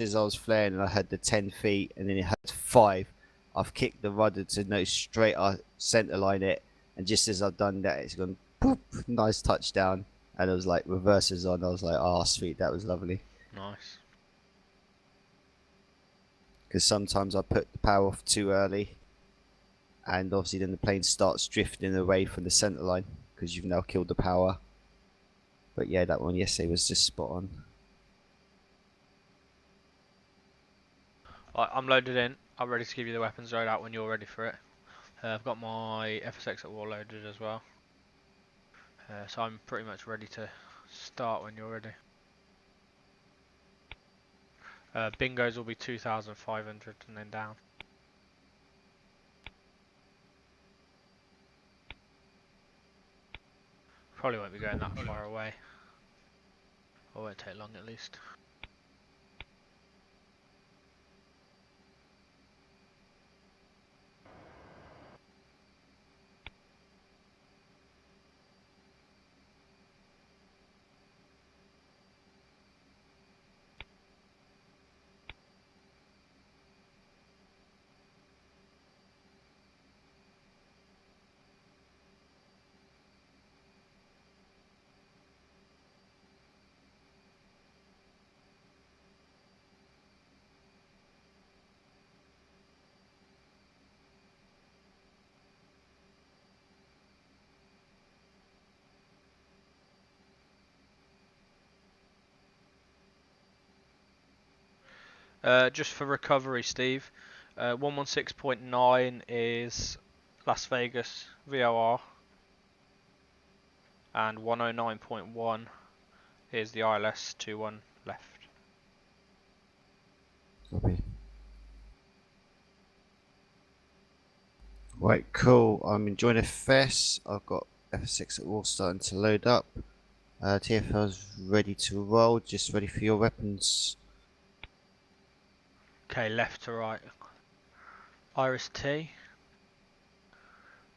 as I was flaring and I had the 10 feet and then it had 5, I've kicked the rudder to no straight centre line it, and just as I've done that, it's gone boop, nice touchdown, and it was like reverses on. I was like, oh sweet, that was lovely. Nice. Because sometimes I put the power off too early, and obviously then the plane starts drifting away from the centre line because you've now killed the power. But yeah, that one yesterday was just spot on. I'm loaded in. I'm ready to give you the weapons loadout when you're ready for it. I've got my FSX at war loaded as well. So I'm pretty much ready to start when you're ready. Bingos will be 2,500 and then down. Probably won't be going that far away. Or won't take long at least. Just for recovery, Steve, 116.9 is Las Vegas VOR, and 109.1 is the ILS 21 left. Copy. Right, cool. I'm enjoying FS. I've got F6 at war starting to load up. TFL's ready to roll, just ready for your weapons. Okay, left to right. Iris T,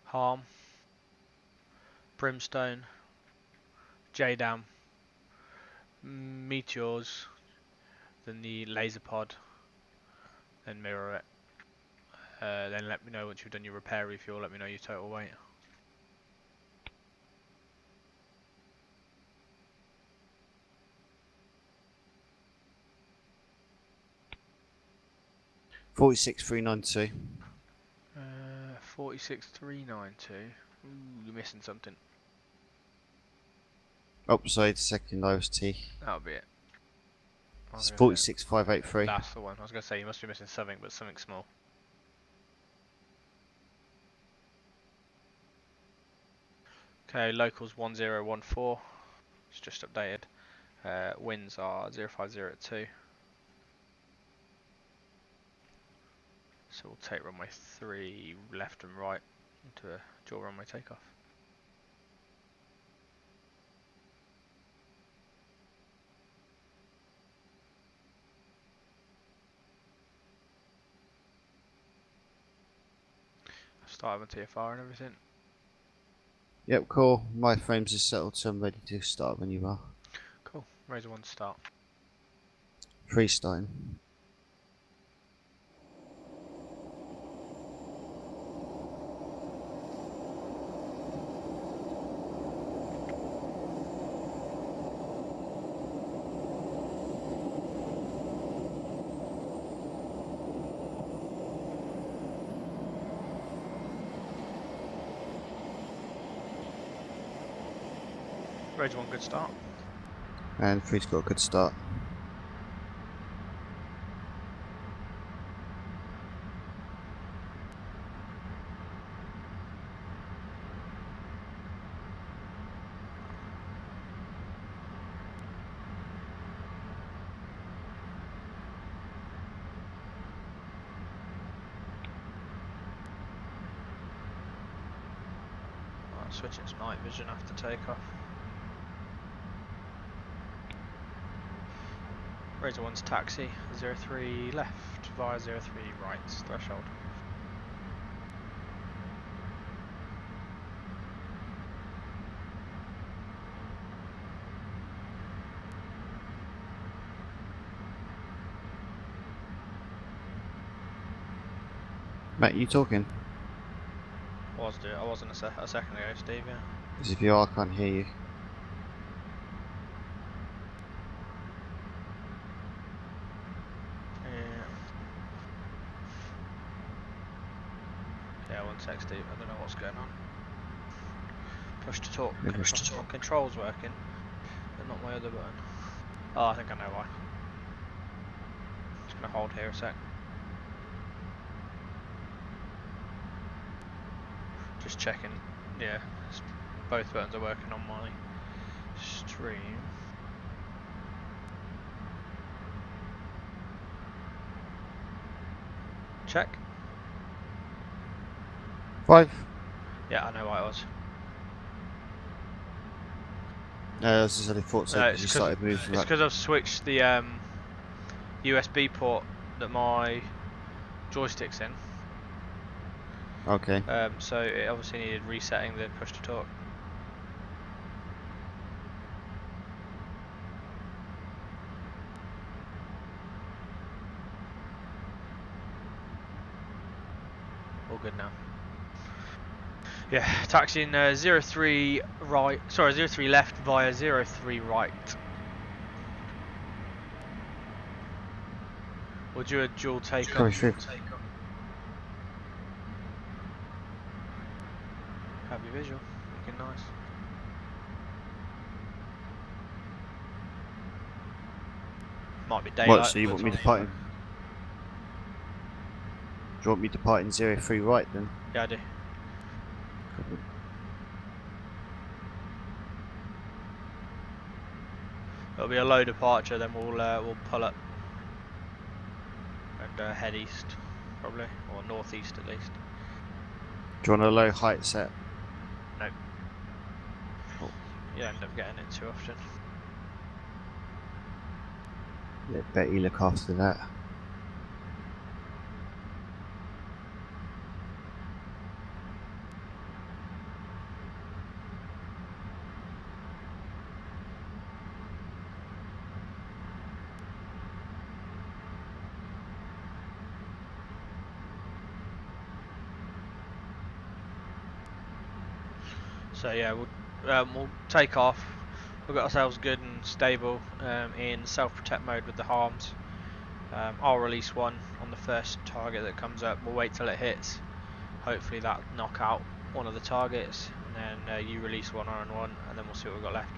Harm, Brimstone, J-Dam, Meteors, then the laser pod, then mirror it. Then let me know once you've done your repair refuel, let me know your total weight. $46,392. 46,392. Ooh, you're missing something. Upside, second IST. That'll be it. It's 46,583. That's the one. I was going to say you must be missing something, but something small. Okay, locals 1014. It's just updated. Winds are 0502. So we'll take runway 3 left and right into a dual runway takeoff. I've started my TFR and everything. Yep, cool. My frames are settled, so I'm ready to start when you are. Cool. Razor 1 start. Freestyle. Razor 1 good start. And 3's got a good start. Right, switching to night vision after takeoff. Razor 1's taxi, 03 left via 03 right, threshold. Matt, you talking? I wasn't a second ago, Steve. Yeah. Because if you are, I can't hear you. Yeah, one sec, Steve. I don't know what's going on. Push to talk. Maybe it's- My control's working, but not my other button. Oh, I think I know why. Just gonna hold here a sec. Just checking. Yeah, both buttons are working on my stream. Check. 5. Yeah, I know why it was. No, I was just only thought so No, because you started moving. it's because I've switched the USB port that my joystick's in. Okay. So it obviously needed resetting the push to talk. All good now. Yeah, taxiing 03 right. Sorry, 03 left via 03 right. We'll do a dual takeoff. Coming through. Have your visual. Looking nice. Might be daylight. What, so you want me to part in? Do you want me to part in 03 right then? Yeah, I do. It'll be a low departure, then we'll pull up and head east, probably, or northeast at least. Do you want a low height set? No. Oh. You end up getting it too often. Let Betty look after that. So yeah, we'll take off. We've got ourselves good and stable in self-protect mode with the harms. I'll release one on the first target that comes up. We'll wait till it hits. Hopefully that knock out one of the targets, and then you release one on one, and then we'll see what we've got left.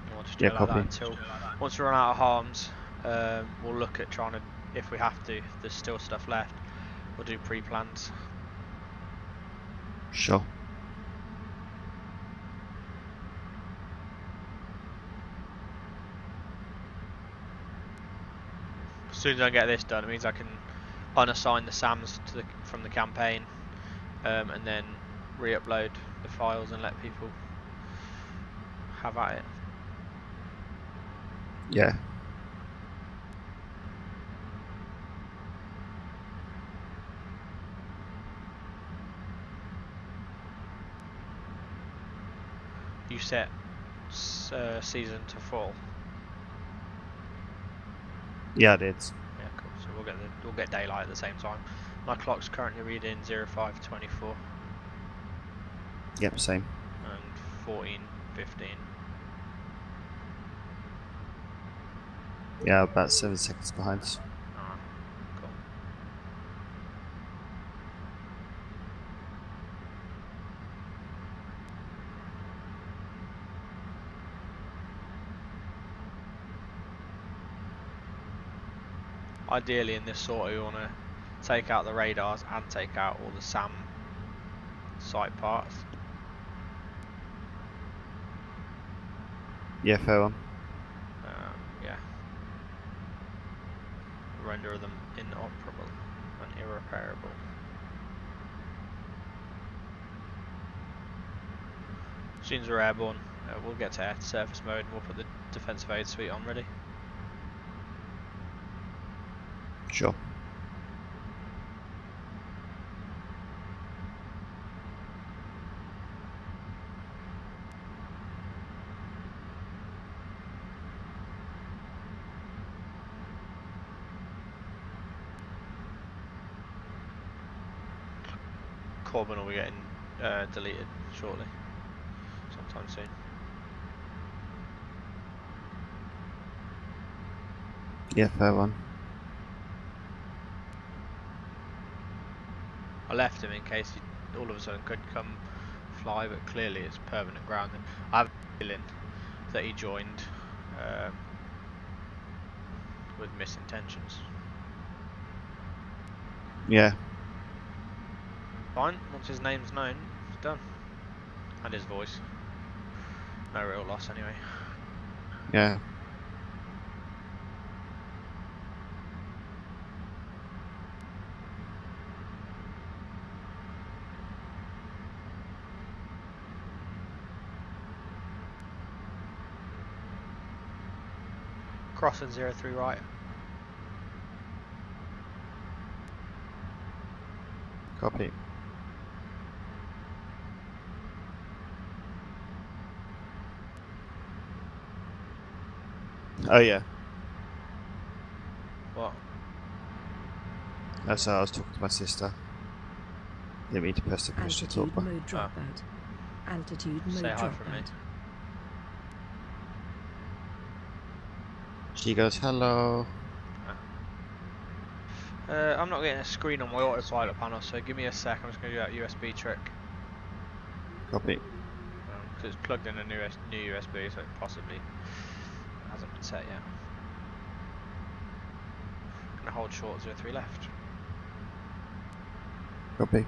And we'll just do it like that until once we run out of harms. We'll look at trying to, if we have to, if there's still stuff left, we'll do pre-plans. Sure. As soon as I get this done, it means I can unassign the SAMs from the campaign, and then re-upload the files and let people have at it. Yeah. You set season to fall. Yeah, I did. Yeah, cool. So we'll get daylight at the same time. My clock's currently reading 05:24 Yep, same. and 14:15. Yeah, about 7 seconds behind us. Ah, cool. Ideally in this sort we want to take out the radars and take out all the SAM site parts. Yeah, fair one. Yeah. Render them inoperable and irreparable. As soon as we're airborne, we'll get to air to surface mode and we'll put the defensive aid suite on ready. Sure. Corbin will be getting deleted shortly, sometime soon. Yeah, fair one. I left him in case he all of a sudden could come fly, but clearly it's permanent grounding. I have a feeling that he joined with misintentions. Yeah. Fine, once his name's known, it's done. And his voice. No real loss anyway. Yeah. Crossing 03 right. Copy. Oh yeah. What? That's how I was talking to my sister. Didn't mean to press the push to talk. Altitude mode dropout. Altitude mode Say hi from me. dropout. She goes, hello. I'm not getting a screen on my autopilot panel, so give me a sec. I'm just going to do that USB trick. Copy. Because it's plugged in a new USB, so it possibly hasn't been set yet. Going to hold short 03 left. Copy.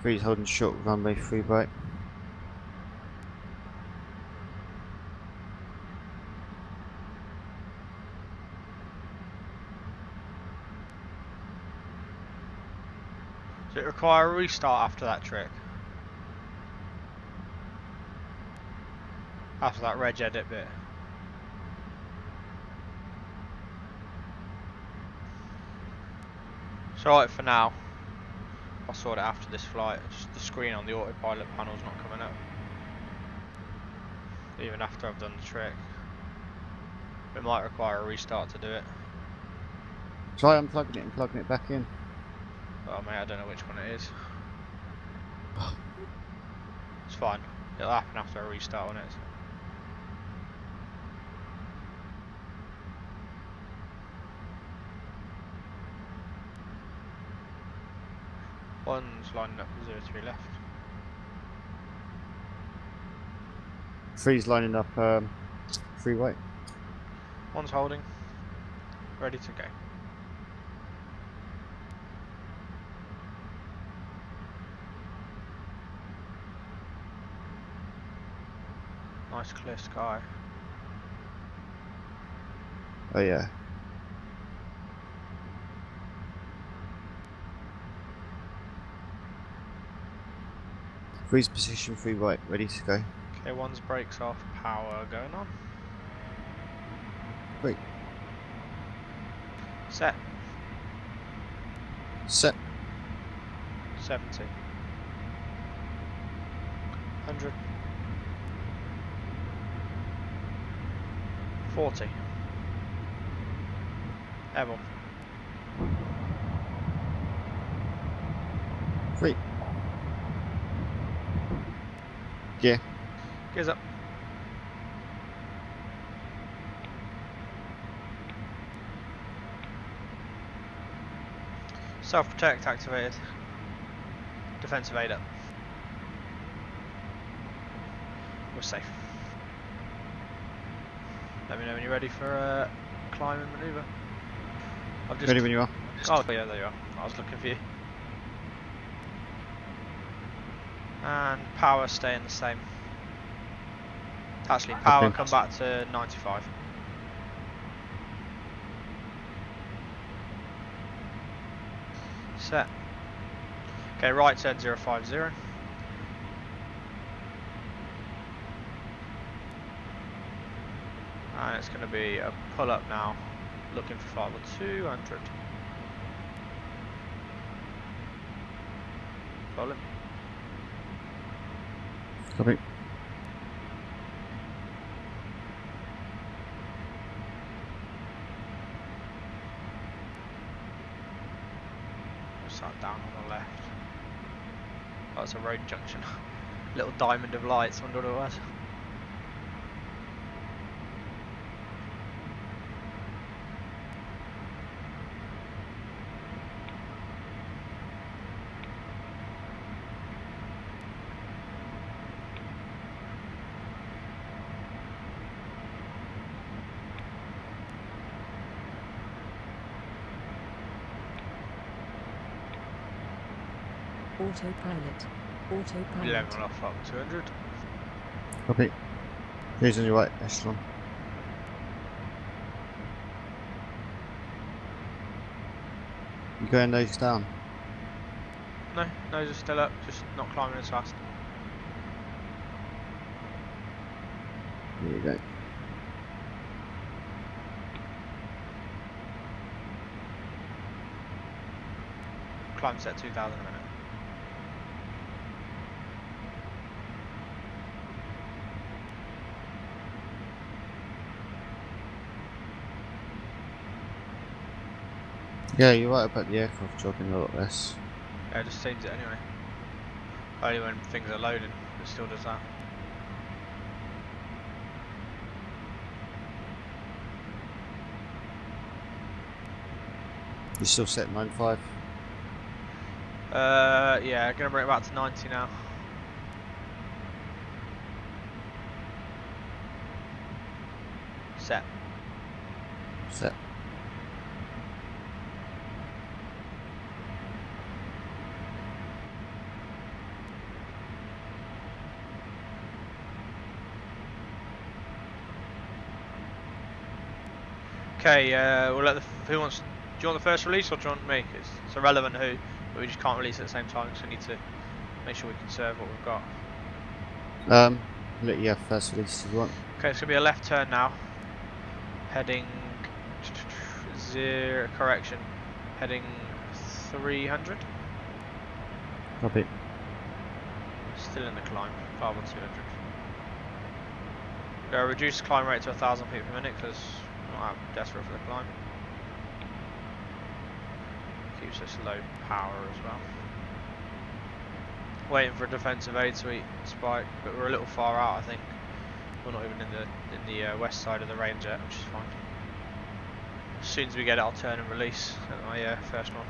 Freeze holding short runway 3 right. Does it require a restart after that trick? After that reg edit bit? It's alright for now. I'll sort it after this flight. Just the screen on the autopilot panel's not coming up. Even after I've done the trick. It might require a restart to do it. Try unplugging it and plugging it back in. Oh mate, I don't know which one it is. It's fine. It'll happen after I restart on it. One's lining up with 03 left. Three's lining up 3 right. One's holding. Ready to go. Nice clear sky. Oh yeah. Freeze position 3 right, ready to go. Okay, one's brakes off, power going on. Great. Set. Set. 70. 100. 40. Airborne. 3. Gear. Gears up. Self-protect activated. Defensive aid up. We're safe. Let me know when you're ready for a climbing manoeuvre. I've just... Ready when you are. Oh yeah, there you are. I was looking for you. And power staying the same. Actually, power Okay. come back to 95. Set. Okay, right turn 050. And it's going to be a pull up now, looking for 5 or 200. Pull him. Copy. What's that down on the left? Oh, it's a road junction. Little diamond of lights, wonder what it was. Autopilot. Autopilot. 11 off up 200. Copy. Here's on your right, echelon. You going nose down? No, nose is still up, just not climbing as fast. There you go. Climb set 2000 a minute. Yeah, you're right about the aircraft jogging a lot less. Yeah, it just seems it anyway. Only when things are loading, it still does that. You're still set 95? Yeah, gonna bring it back to 90 now. Set. Set. Okay, we'll let the... Who wants... Do you want the first release or do you want me? It's irrelevant who, but we just can't release at the same time, so we need to make sure we conserve what we've got. Let you have first release if you want. Okay, it's going to be a left turn now. Heading... correction. Heading 300. Copy. Still in the climb. 5 or 200. Go reduce climb rate to 1,000 feet per minute because I'm not desperate for the climb. Keeps us low power as well. Waiting for a defensive aid suite spike, but we're a little far out. I think we're not even in the west side of the range yet, which is fine. As soon as we get it, I'll turn and release at my first one,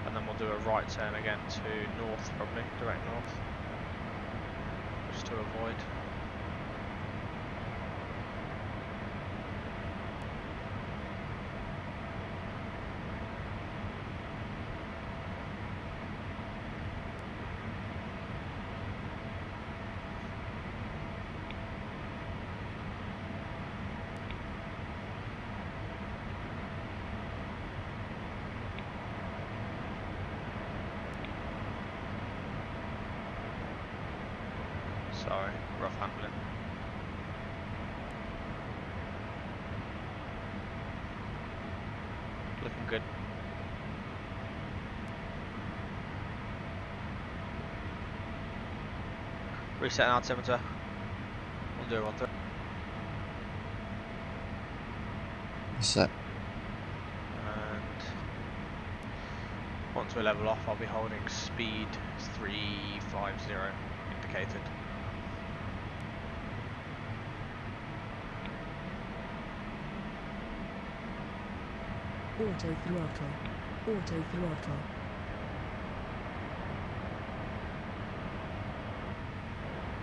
and then we'll do a right turn again to north, probably direct north, just to avoid. Sorry, rough handling. Looking good. Resetting altimeter We'll do one thing. Set. And once we level off, I'll be holding speed 350 indicated. Auto throttle. Auto throttle.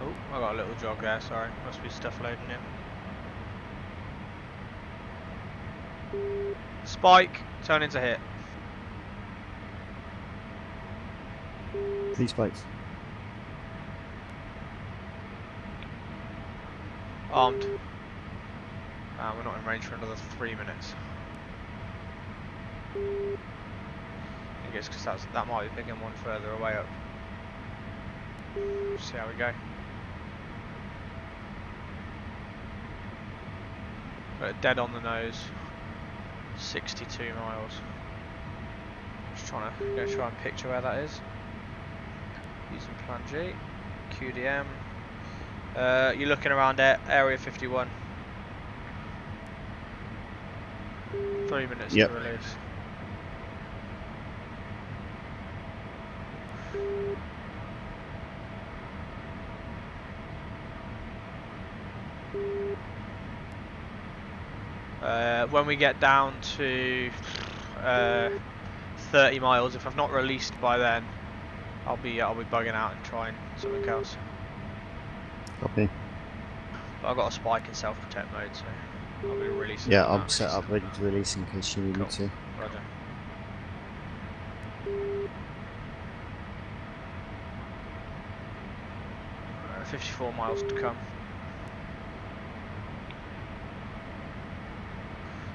Oh, I got a little jog there, sorry. Must be stuff loading in. Spike, turn into hit. 3 spikes. Armed. We're not in range for another 3 minutes. I think it's because that might be picking one further away up. See how we go. Got it dead on the nose. 62 miles. Just trying to try and picture where that is. Using plan G. QDM. You're looking around area 51. 3 minutes to release. When we get down to 30 miles, if I've not released by then, I'll be bugging out and trying something else. Copy. But I've got a spike in self-protect mode, so I'll be releasing. Yeah, I'm set up ready to release in case you need me to. Roger. Uh, 54 miles to come.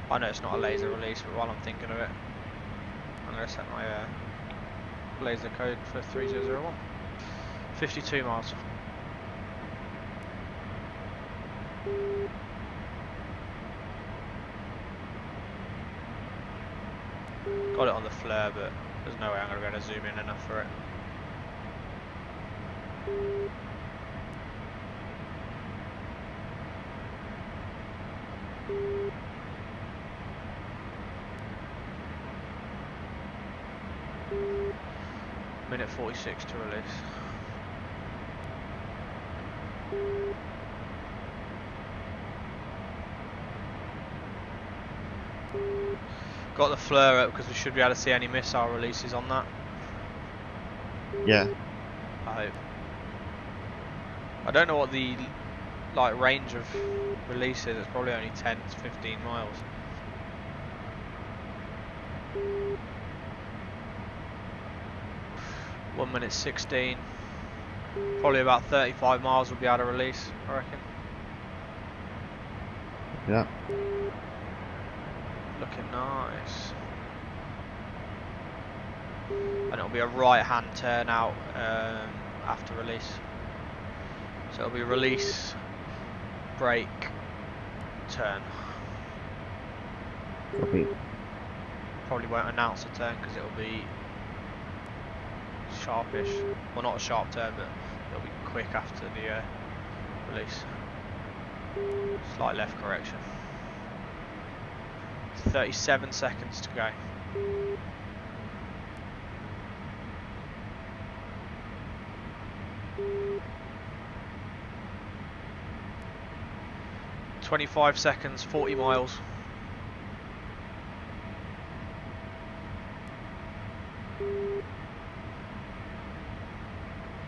I know it's not a laser release, but while I'm thinking of it, I'm going to set my laser code for 3001. 52 miles. Got it on the flare, but there's no way I'm going to be able to zoom in enough for it. Minute 46 to release. Got the flare up because we should be able to see any missile releases on that. Yeah. I hope. I don't know what the range of release is. It's probably only 10 to 15 miles. One minute 16. Probably about 35 miles we'll be able to release, I reckon. Yeah. Looking nice. And it'll be a right hand turn out after release. So it'll be release, brake, turn. Copy. Probably won't announce a turn because it'll be sharpish. Well, not a sharp turn, but it'll be quick after the release. Slight left correction. 37 seconds to go. "25 seconds, 40 miles.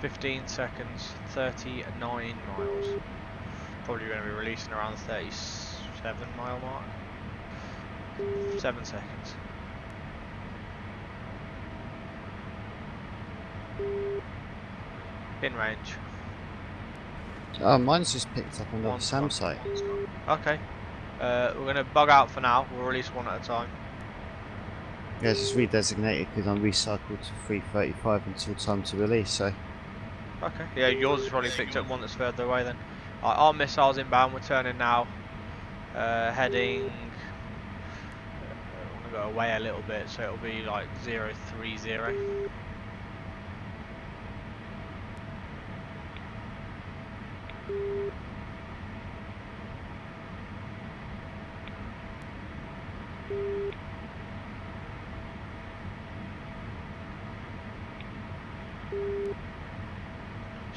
"15 seconds, 39 miles. Probably going to be releasing around the 37 mile mark. 7 seconds. In range. Mine's just picked up another One SAM spot. site. Okay. We're going to bug out for now. We'll release one at a time. Yeah, it's just redesignated because I'm recycled to 335 until time to release, so. Okay. Yeah, yours has probably picked up one that's further away then. Our missiles inbound. We're turning now. Heading. I'm going to go away a little bit, so it'll be like 030.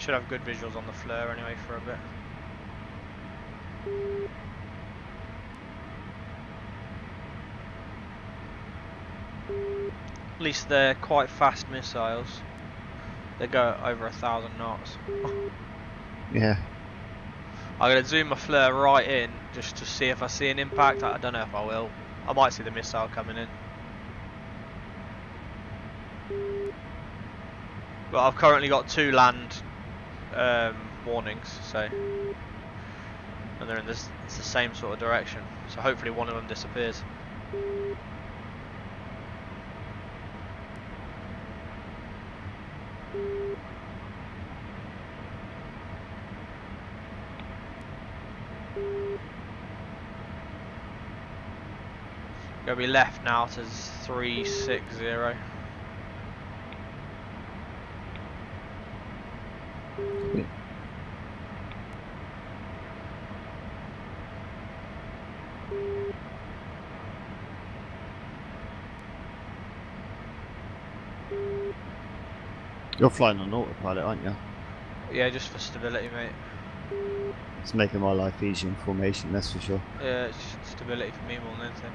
Should have good visuals on the flare anyway for a bit. At least they're quite fast missiles. They go over 1,000 knots. Yeah. I'm going to zoom my flare right in just to see if I see an impact. I don't know if I will. I might see the missile coming in. But I've currently got 2 land warnings, so, and they're in this, it's the same sort of direction. So hopefully one of them disappears. Gonna be left now to 360. You're flying on autopilot, aren't you? Yeah, just for stability, mate. It's making my life easier in formation, that's for sure. Yeah, it's just stability for me more than anything.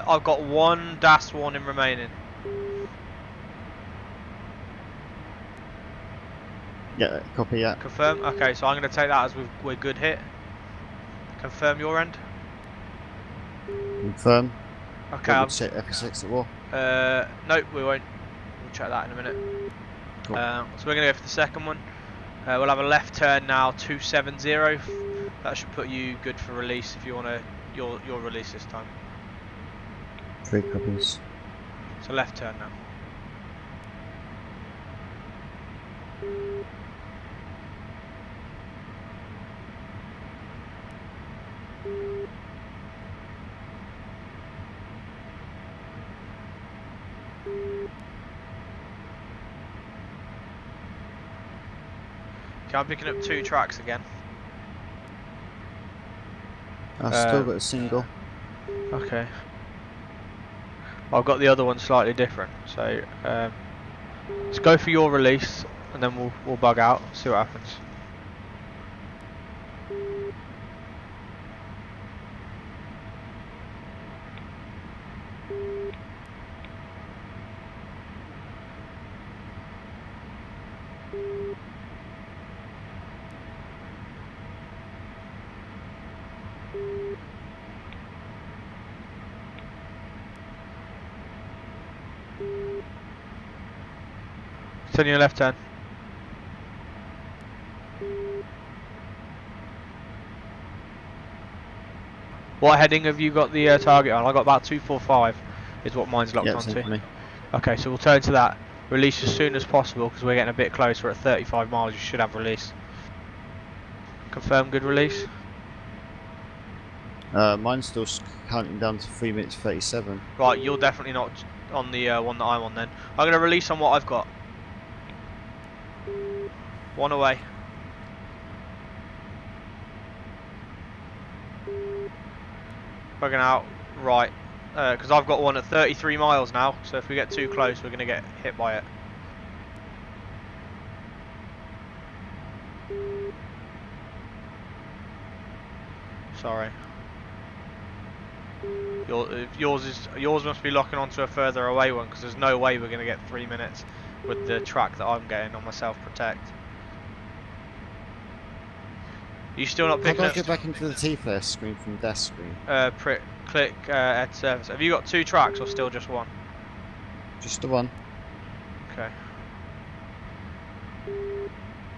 I've got 1 DAS warning remaining. Yeah, copy that. Confirm? Okay, so I'm going to take that as we're good hit. Confirm your end? Confirm. Okay, I'll check FS6 at war. nope, we won't. We'll check that in a minute. Cool. So we're going to go for the second one. We'll have a left turn now, 270. That should put you good for release if you want to your release this time. 3 copies. So left turn now. Okay, I'm picking up 2 tracks again. I've still got a single. Okay. I've got the other one slightly different, so let's go for your release, and then we'll bug out, see what happens. Turn your left turn. What heading have you got the target on? I got about 245 is what mine's locked onto. Same for me. Okay, so we'll turn to that. Release as soon as possible because we're getting a bit close. We're at 35 miles. You should have release. Confirm good release. Mine's still counting down to 3 minutes 37. Right, you're definitely not on the one that I'm on then. I'm going to release on what I've got. 1 away. Bugging out. Right. Because I've got one at 33 miles now, so if we get too close, we're going to get hit by it. Sorry. Yours must be locking onto a further away one, because there's no way we're going to get 3 minutes with the track that I'm getting on my self-protect. You still not How picking do I up? get back into the T-first screen from desk screen? Click add service. Have you got 2 tracks or still just 1? Just the one. Okay.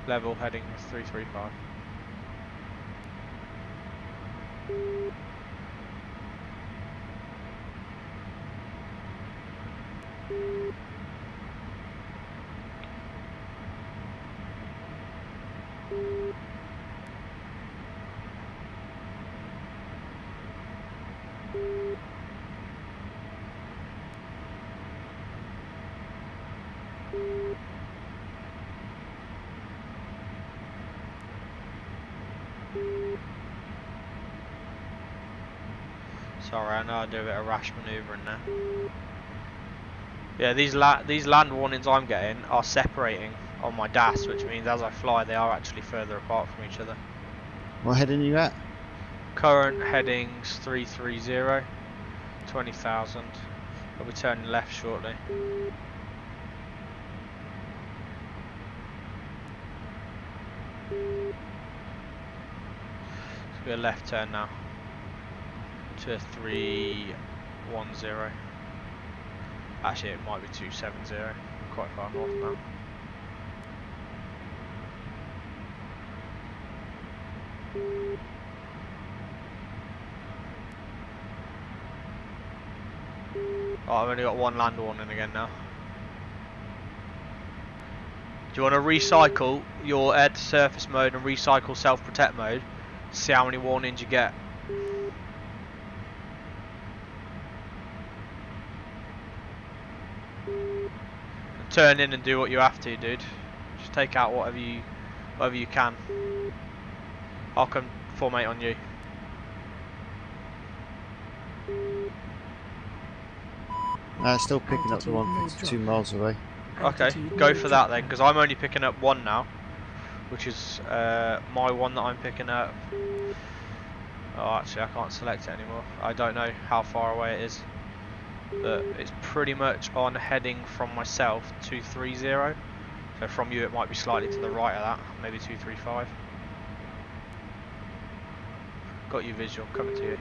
Level heading is 335. Sorry, I know I do a bit of rash manoeuvring there. Yeah, these land warnings I'm getting are separating on my DAS, which means as I fly they are actually further apart from each other. What heading you at? Current headings 330, 20,000. I'll be turning left shortly. It's be a left turn now to 310. Actually, it might be 270. Quite far north now. Oh, I've only got one land warning again now. Do you want to recycle your air to surface mode and recycle self-protect mode? See how many warnings you get. And turn in and do what you have to, dude. Just take out whatever you can. I'll come formate on you. Still picking up the one that's 2 miles away. Okay, go for that then, because I'm only picking up one now, which is my one that I'm picking up. Oh, actually, I can't select it anymore. I don't know how far away it is, but it's pretty much on heading from myself 230. So from you, it might be slightly to the right of that, maybe 235. Got you visual, coming to you.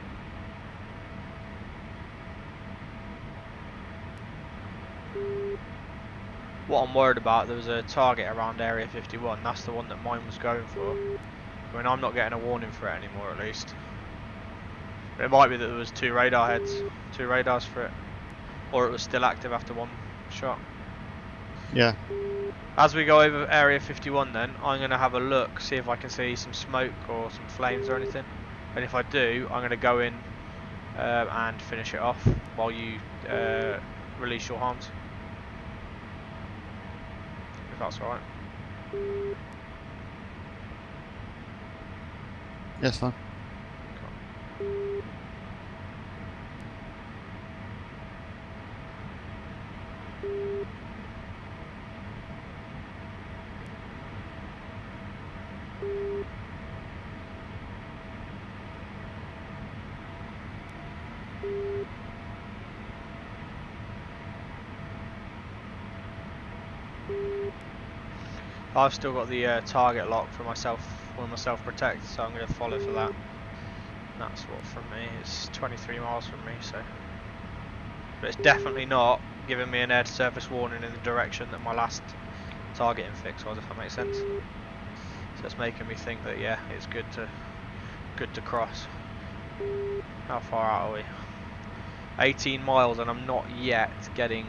What I'm worried about, there was a target around area 51, that's the one that mine was going for. I mean, I'm not getting a warning for it anymore at least. But it might be that there was 2 radar heads, 2 radars for it. Or it was still active after one shot. Yeah. As we go over area 51 then, I'm going to have a look, see if I can see some smoke or some flames or anything. And if I do, I'm going to go in and finish it off while you release your harms. If that's alright. Yes, fine. I've still got the target lock for myself, for my self-protect, so I'm going to follow for that. That's what from me, it's 23 miles from me, so. But it's definitely not giving me an air to surface warning in the direction that my last targeting fix was, if that makes sense. So it's making me think that yeah, it's good to cross. How far out are we? 18 miles and I'm not yet getting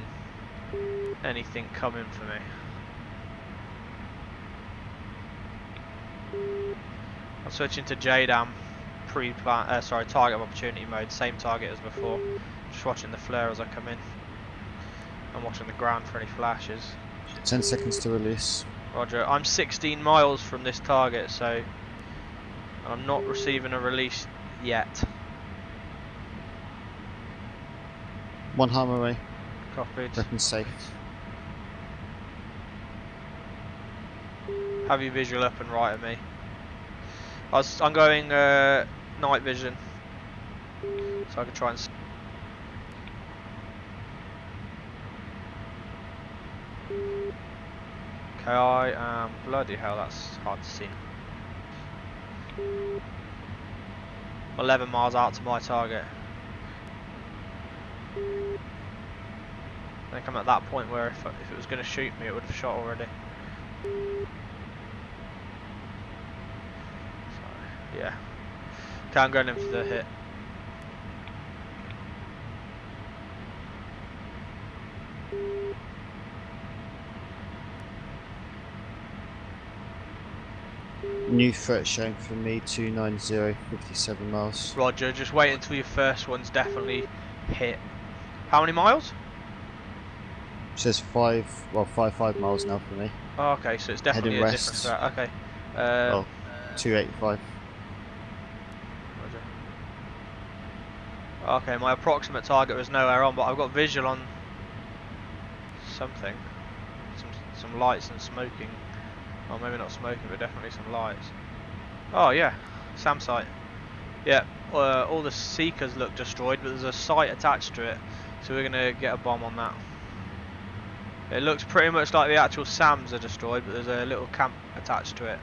anything coming for me. I'm switching to JDAM target of opportunity mode, same target as before. Just watching the flare as I come in. I'm watching the ground for any flashes. 10 seconds to release. Roger. I'm 16 miles from this target, so I'm not receiving a release yet. 1 harm away. Copied. Weapon safe. Have your visual up and right at me. I'm going night vision, so I can try and. Okay, I am bloody hell. That's hard to see. 11 miles out to my target. I think I'm at that point where if it was going to shoot me, it would have shot already. Yeah. Okay, I'm going in for the hit. New threat showing for me 290, 57 miles. Roger, just wait until your first one's definitely hit. How many miles? It says 5 miles now for me. Oh, okay, so it's definitely Heading a west. different threat. Okay. 285. Okay, my approximate target was nowhere on, but I've got visual on something. Some lights and smoking. Well, maybe not smoking, but definitely some lights. Oh yeah, SAM site. Yeah, all the seekers look destroyed, but there's a site attached to it, so we're gonna get a bomb on that. It looks pretty much like the actual SAMs are destroyed, but there's a little camp attached to it.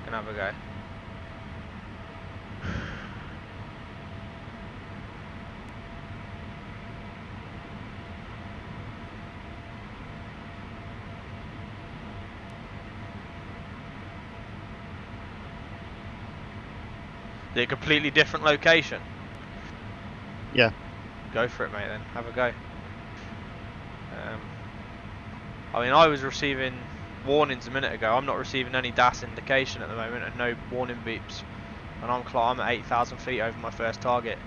Can have a go. Is it a completely different location? Yeah. Go for it, mate, then. Have a go. I mean, I was receiving warnings a minute ago. I'm not receiving any DAS indication at the moment and no warning beeps. And I'm at 8,000 feet over my first target.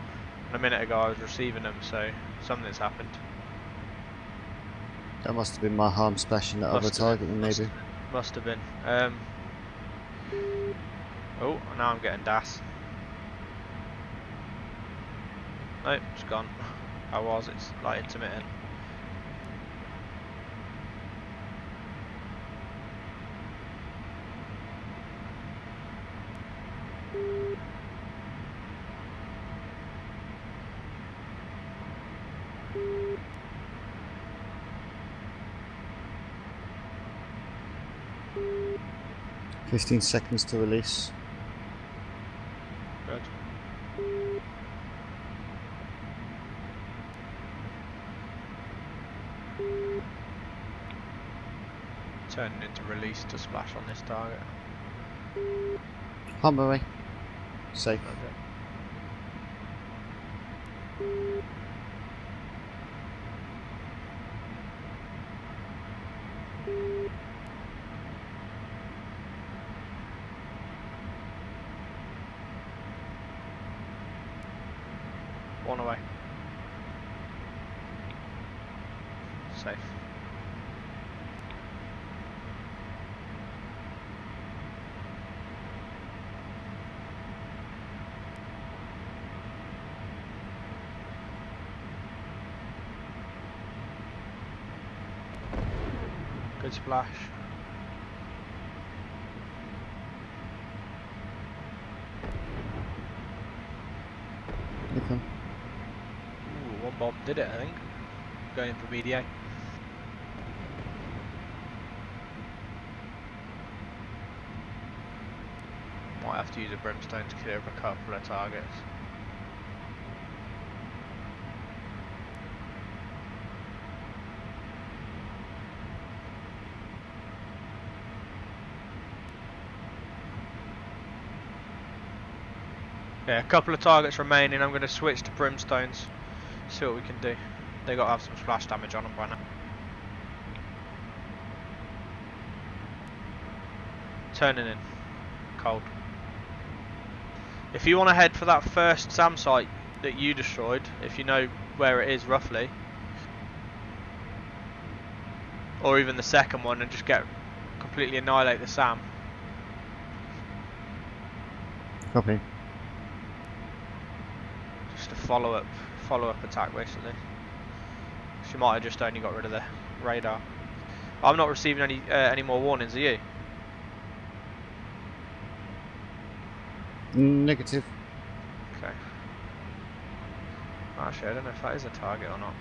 And a minute ago I was receiving them, so something's happened. That must have been my harm splashing that other target, then maybe. Must have been. Oh, now I'm getting DAS. Nope, it's gone. How was it? It's like intermittent. "15 seconds to release." Good. Turning into release to splash on this target. Hump away. Safe. Okay. One away. Safe. Good splash. Okay. Ooh, one bomb did it, I think. Going in for BDA. Might have to use a brimstone to clear up a couple of targets. Yeah, a couple of targets remaining. I'm going to switch to brimstones. See what we can do. They got to have some splash damage on them by now. Turning in. Cold. If you want to head for that first SAM site that you destroyed, if you know where it is roughly, or even the second one, and just completely annihilate the SAM. Copy. Just a follow up attack basically. She might have just only got rid of the radar. I'm not receiving any more warnings, are you? Negative. Okay. Actually, I don't know if that is a target or not.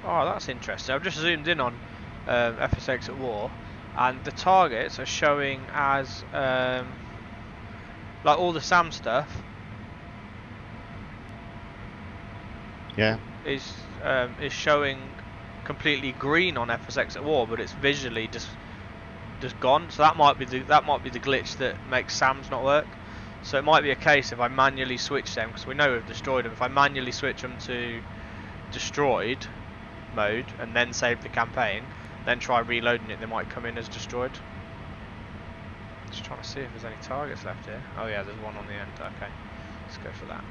Oh, that's interesting. I've just zoomed in on FSX at War, and the targets are showing as like all the SAM stuff. Yeah. Is showing completely green on FSX at War, but it's visually just gone. So that might be the glitch that makes SAMs not work. So it might be a case if I manually switch them, because we know we've destroyed them. If I manually switch them to destroyed, mode and then save the campaign, then try reloading it, they might come in as destroyed. Just trying to see if there's any targets left here. Oh yeah, there's one on the end. Okay, let's go for that.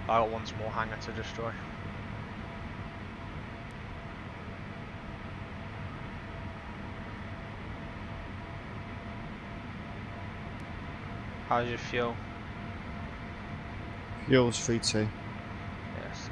I got one small hangar to destroy. How's your fuel? Fuel's 3-2. Yeah, same.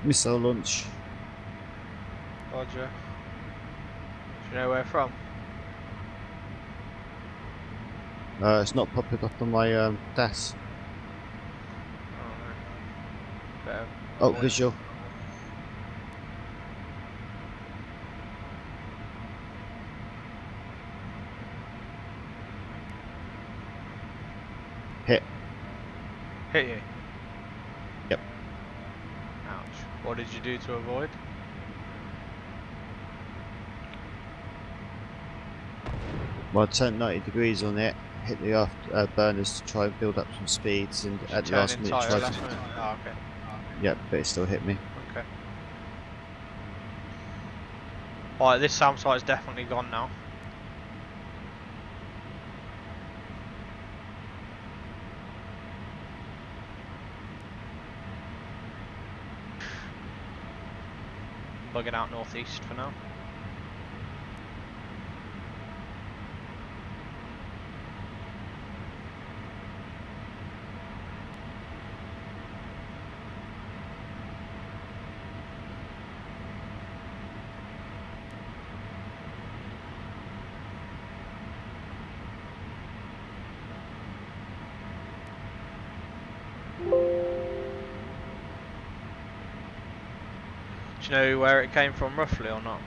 Missile launch. Roger. Do you know where from? It's not popping up on my DAS. Oh, no. Better Oh, avoid- visual. Hit. Hit you? Yep. Ouch. What did you do to avoid? Well, I turned 90 degrees on it, hit the burners to try and build up some speeds, and at the Turn last minute entire tried last to... minute. Oh, okay. Yep, but it still hit me. Okay. Alright, this SAM site is definitely gone now. Bugging out northeast for now. Do you know where it came from roughly or not?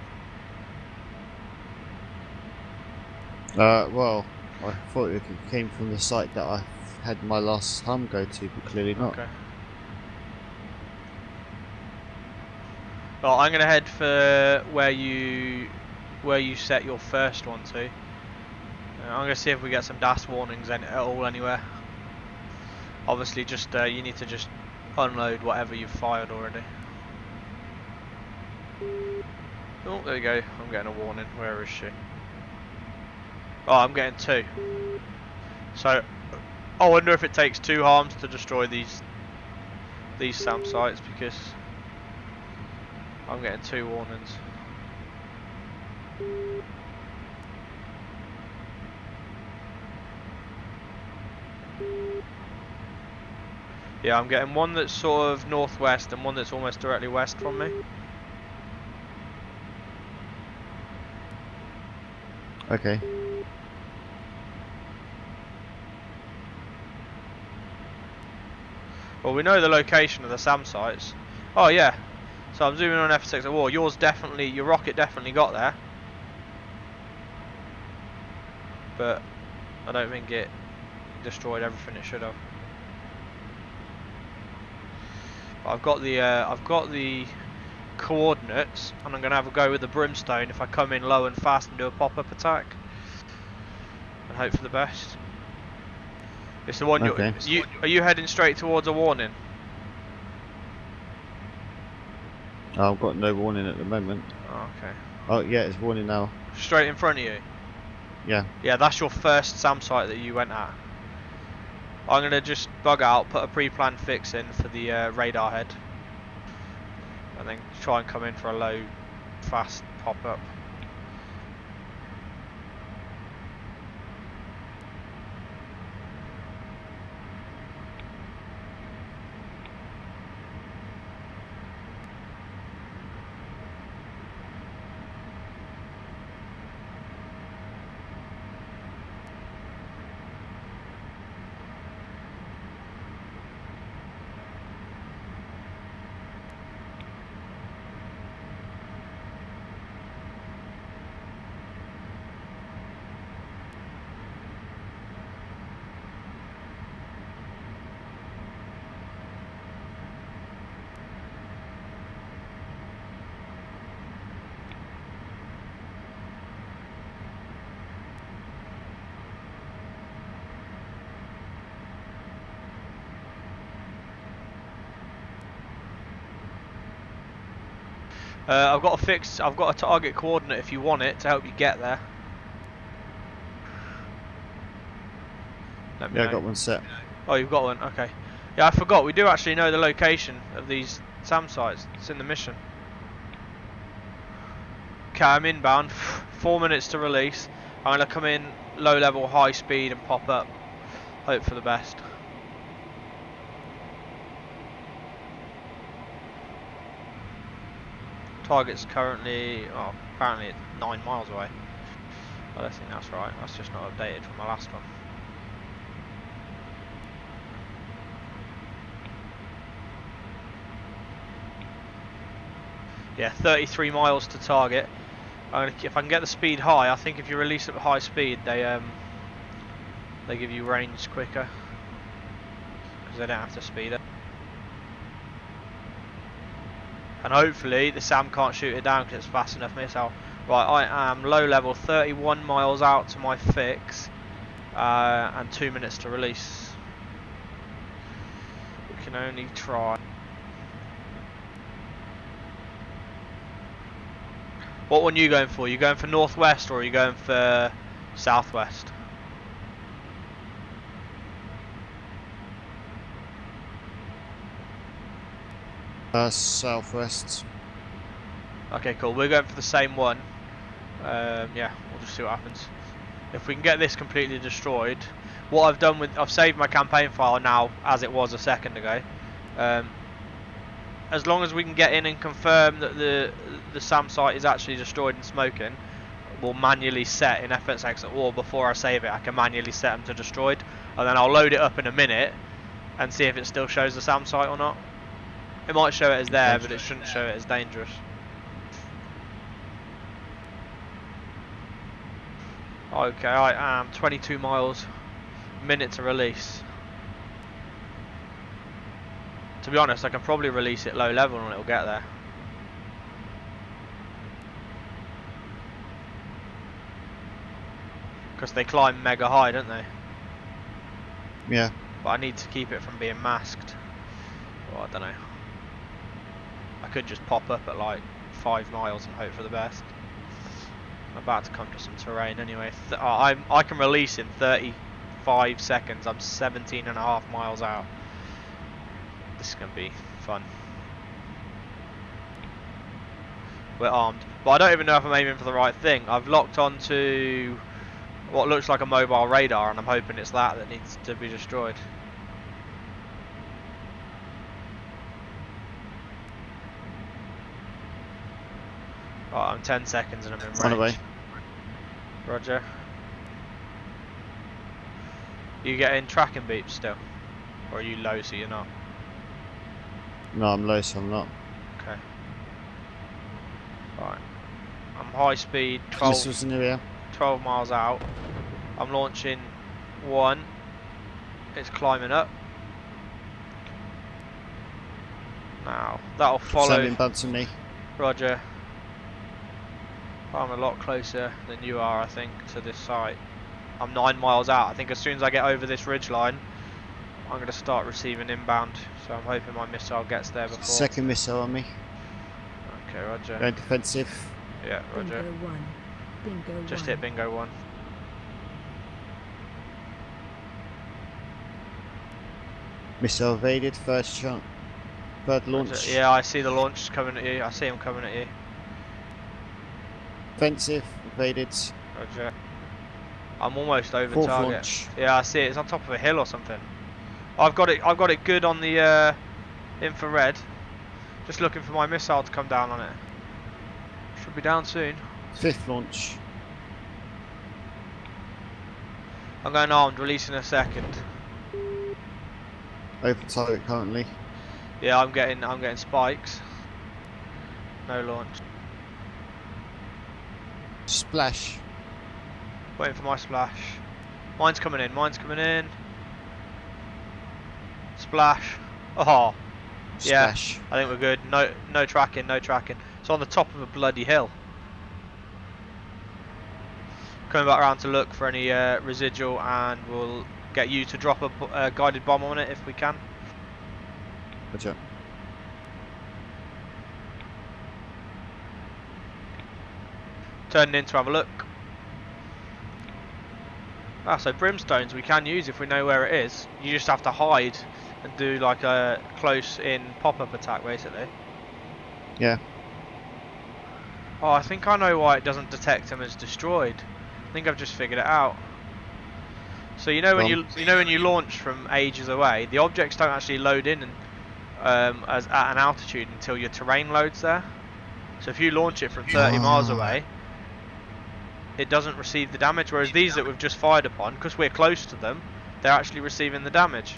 Well, I thought it came from the site that I had my last hum go to, but clearly not. Okay. Well, I'm gonna head for where you set your first one to. I'm gonna see if we get some DAS warnings at all anywhere. Obviously, just you need to just unload whatever you've fired already. Oh, there you go. I'm getting a warning. Where is she? Oh, I'm getting 2. So, I wonder if it takes 2 harms to destroy these SAM sites, because I'm getting 2 warnings. Yeah, I'm getting one that's sort of northwest and one that's almost directly west from me. Okay. Well, we know the location of the SAM sites. Oh yeah. So I'm zooming on F6 at war. Yours definitely, your rocket definitely got there. But I don't think it destroyed everything it should have. But I've got the coordinates, and I'm gonna have a go with the brimstone if I come in low and fast and do a pop-up attack, and hope for the best. It's the one Okay. are you heading straight towards a warning? I've got no warning at the moment. Oh, okay. Oh yeah, it's warning now. Straight in front of you? Yeah. Yeah, that's your first SAM site that you went at. I'm gonna just bug out, put a pre-planned fix in for the radar head, and then try and come in for a low, fast pop-up. I've got a target coordinate if you want it to help you get there. Let me Yeah, I know. got one set. Oh, you've got one. Okay. Yeah, I forgot. We do actually know the location of these SAM sites. It's in the mission. Okay, I'm inbound. 4 minutes to release. I'm gonna come in low level, high speed, and pop up. Hope for the best. Target's currently, oh, apparently it's 9 miles away. I don't think that's right. That's just not updated from my last one. Yeah, 33 miles to target. If I can get the speed high, I think if you release it at high speed, they give you range quicker because they don't have to speed it. And hopefully the SAM can't shoot it down because it's fast enough missile. Right, I am low level, 31 miles out to my fix, and 2 minutes to release. We can only try. What one are you going for? You going for northwest or are you going for southwest? Southwest. Okay, cool. We're going for the same one. Yeah, we'll just see what happens. If we can get this completely destroyed, what I've done with, I've saved my campaign file now as it was a second ago. As long as we can get in and confirm that the SAM site is actually destroyed and smoking, we'll manually set in FSX or before I save it, I can manually set them to destroyed, and then I'll load it up in a minute and see if it still shows the SAM site or not. It might show it as there, but it shouldn't show it as dangerous. Okay, I am 22 miles, minute to release. To be honest, I can probably release it low level and it'll get there. Because they climb mega high, don't they? Yeah. But I need to keep it from being masked. Well, I don't know. I could just pop up at like 5 miles and hope for the best. I'm about to come to some terrain anyway. I can release in 35 seconds. I'm 17.5 miles out. This is going to be fun. We're armed. But I don't even know if I'm aiming for the right thing. I've locked onto what looks like a mobile radar and I'm hoping it's that needs to be destroyed. Right, I'm 10 seconds and I'm in range. Run away. Roger. You getting tracking beeps still? Or are you low so you're not? No, I'm low, so I'm not. Okay. Right. I'm high speed, 12, Missiles in the air. 12 miles out. I'm launching one. It's climbing up. Now, that'll follow. Sending buds to me. Roger. I'm a lot closer than you are, I think, to this site. I'm 9 miles out. I think as soon as I get over this ridge line, I'm going to start receiving inbound. So I'm hoping my missile gets there before. Second missile on me. Okay, roger. Going defensive. Yeah, roger. Bingo 1. Bingo Just 1. hit bingo 1. Missile evaded. First shot. Third launch. Roger. Yeah, I see the launch coming at you. I see him coming at you. Defensive. Evaded. Roger. I'm almost over Fourth target. launch. Yeah, I see it. It's on top of a hill or something. I've got it good on the infrared. Just looking for my missile to come down on it. Should be down soon. Fifth launch. I'm going armed, releasing a second. Over target currently. Yeah, I'm getting spikes. No launch. Splash. Waiting for my splash. Mine's coming in. Splash. Oh. Yeah, Splash. I think we're good. No tracking. It's on the top of a bloody hill. Coming back around to look for any residual, and we'll get you to drop a guided bomb on it if we can. Gotcha. Turning in to have a look. Ah, so brimstones we can use if we know where it is. You just have to hide and do like a close-in pop-up attack, basically. Yeah. Oh, I think I know why it doesn't detect them as destroyed. I think I've just figured it out. So you know when you launch from ages away, the objects don't actually load in as at an altitude until your terrain loads there. So if you launch it from 30 miles away, it doesn't receive the damage. Whereas these that we've just fired upon, because we're close to them, they're actually receiving the damage.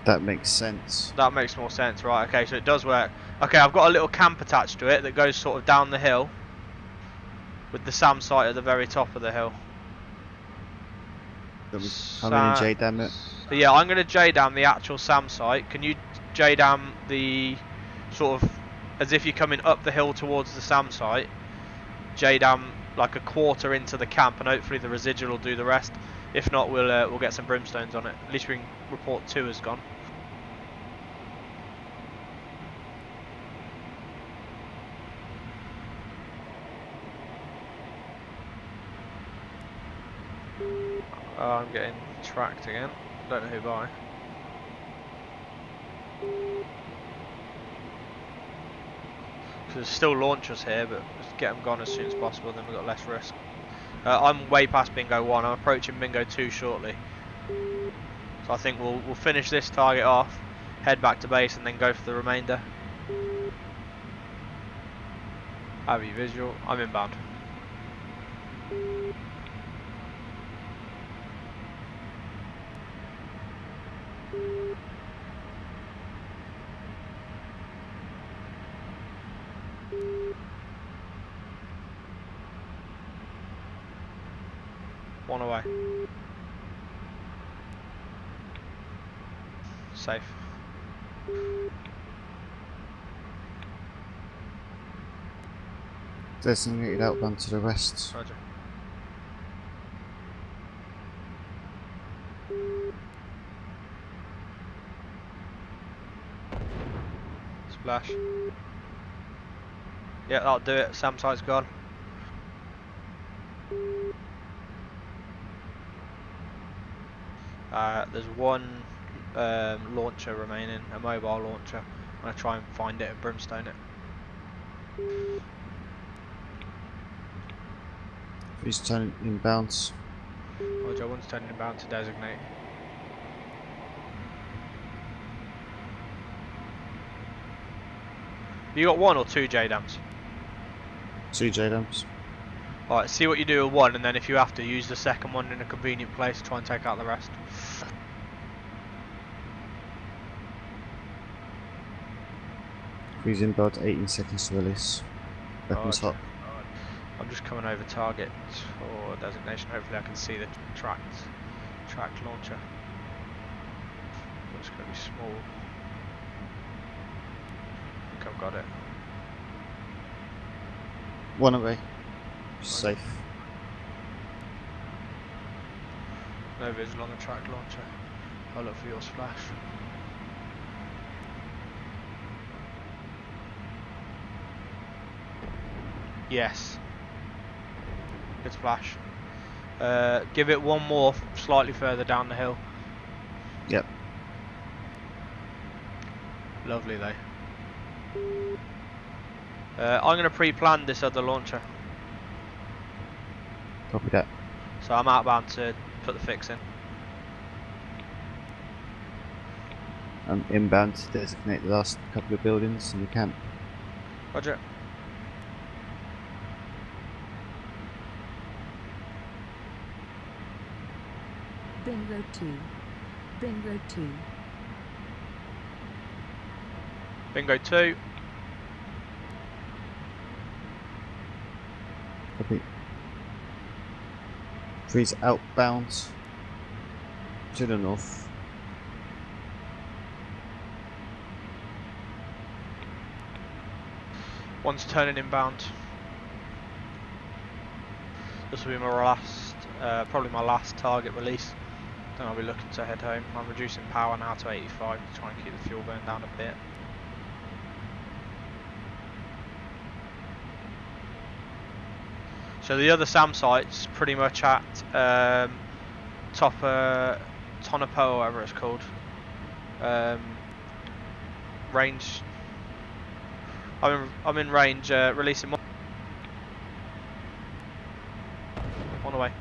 That makes sense. That makes more sense, right? Okay, so it does work. Okay, I've got a little camp attached to it that goes sort of down the hill, with the SAM site at the very top of the hill. How many J-dam it? So yeah, I'm going to J-dam the actual SAM site. Can you J-dam the sort of, as if you're coming up the hill towards the SAM site, J-dam like a quarter into the camp, and hopefully the residual will do the rest. If not, we'll get some brimstones on it. At least we can report 2 has gone. Oh, I'm getting tracked again. Don't know who by. There's still launchers here, but let's get them gone as soon as possible, then we've got less risk. I'm way past bingo 1, I'm approaching bingo 2 shortly. So I think we'll finish this target off, head back to base and then go for the remainder. Have you visual? I'm inbound. One away. Safe. Designated outbound to the west. Roger. Splash. Yeah, that'll do it. SAM site's gone. There's one launcher remaining, a mobile launcher. I'm going to try and find it and brimstone it. He's turning inbounds. Roger, one's turning inbound to designate. You got 1 or 2 J-dams? 2 J-dams. Alright, see what you do with 1, and then if you have to, use the second one in a convenient place to try and take out the rest. Freeze inbound, 18 seconds to release. Weapons hot. I'm just coming over target for designation. Hopefully I can see the tracked launcher. It's going to be small. I think I've got it. 1 away. Safe. No visual on the track launcher. I'll look for your splash. Yes. Good splash. Give it 1 more slightly further down the hill. Yep. Lovely though. I'm going to pre-plan this other launcher. Copy that. So I'm outbound to put the fix in. I'm inbound to designate the last couple of buildings in the camp. Roger. Bingo 2. Bingo 2. Bingo 2. Copy. Freeze outbound to the north. One's turning inbound. This will be my last, probably my last target release. Then I'll be looking to head home. I'm reducing power now to 85 to try and keep the fuel burn down a bit. So the other SAM site's pretty much at top Tonopo or whatever it's called. Range. I'm in range. Releasing more. On the way.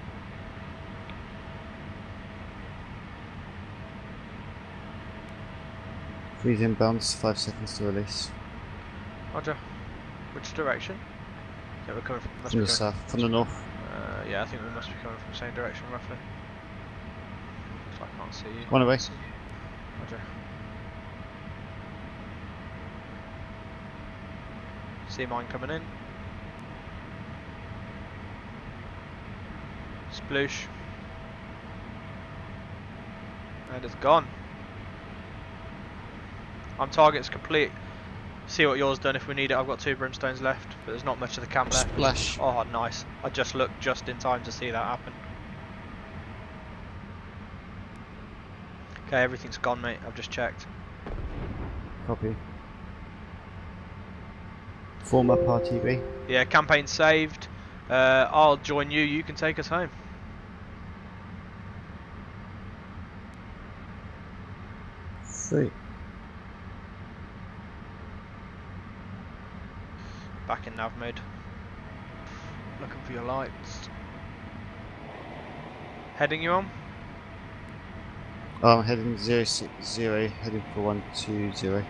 Freeze inbounds, 5 seconds to release. Roger. Which direction? Yeah, we're coming from. Must From be the coming south, from the north. yeah, I think we must be coming from the same direction roughly. So I can't see you. One away. Roger. See mine coming in. Sploosh. And it's gone. I'm target's complete. See what yours done if we need it. I've got 2 brimstones left, but there's not much of the camp left. Splash. Oh, nice. I just looked just in time to see that happen. Okay, everything's gone, mate. I've just checked. Copy. Form up RTV. Yeah, campaign saved. I'll join you. You can take us home. Sweet. Back in nav mode. Looking for your lights. Heading you on? I'm heading 060, heading for 120. Roger.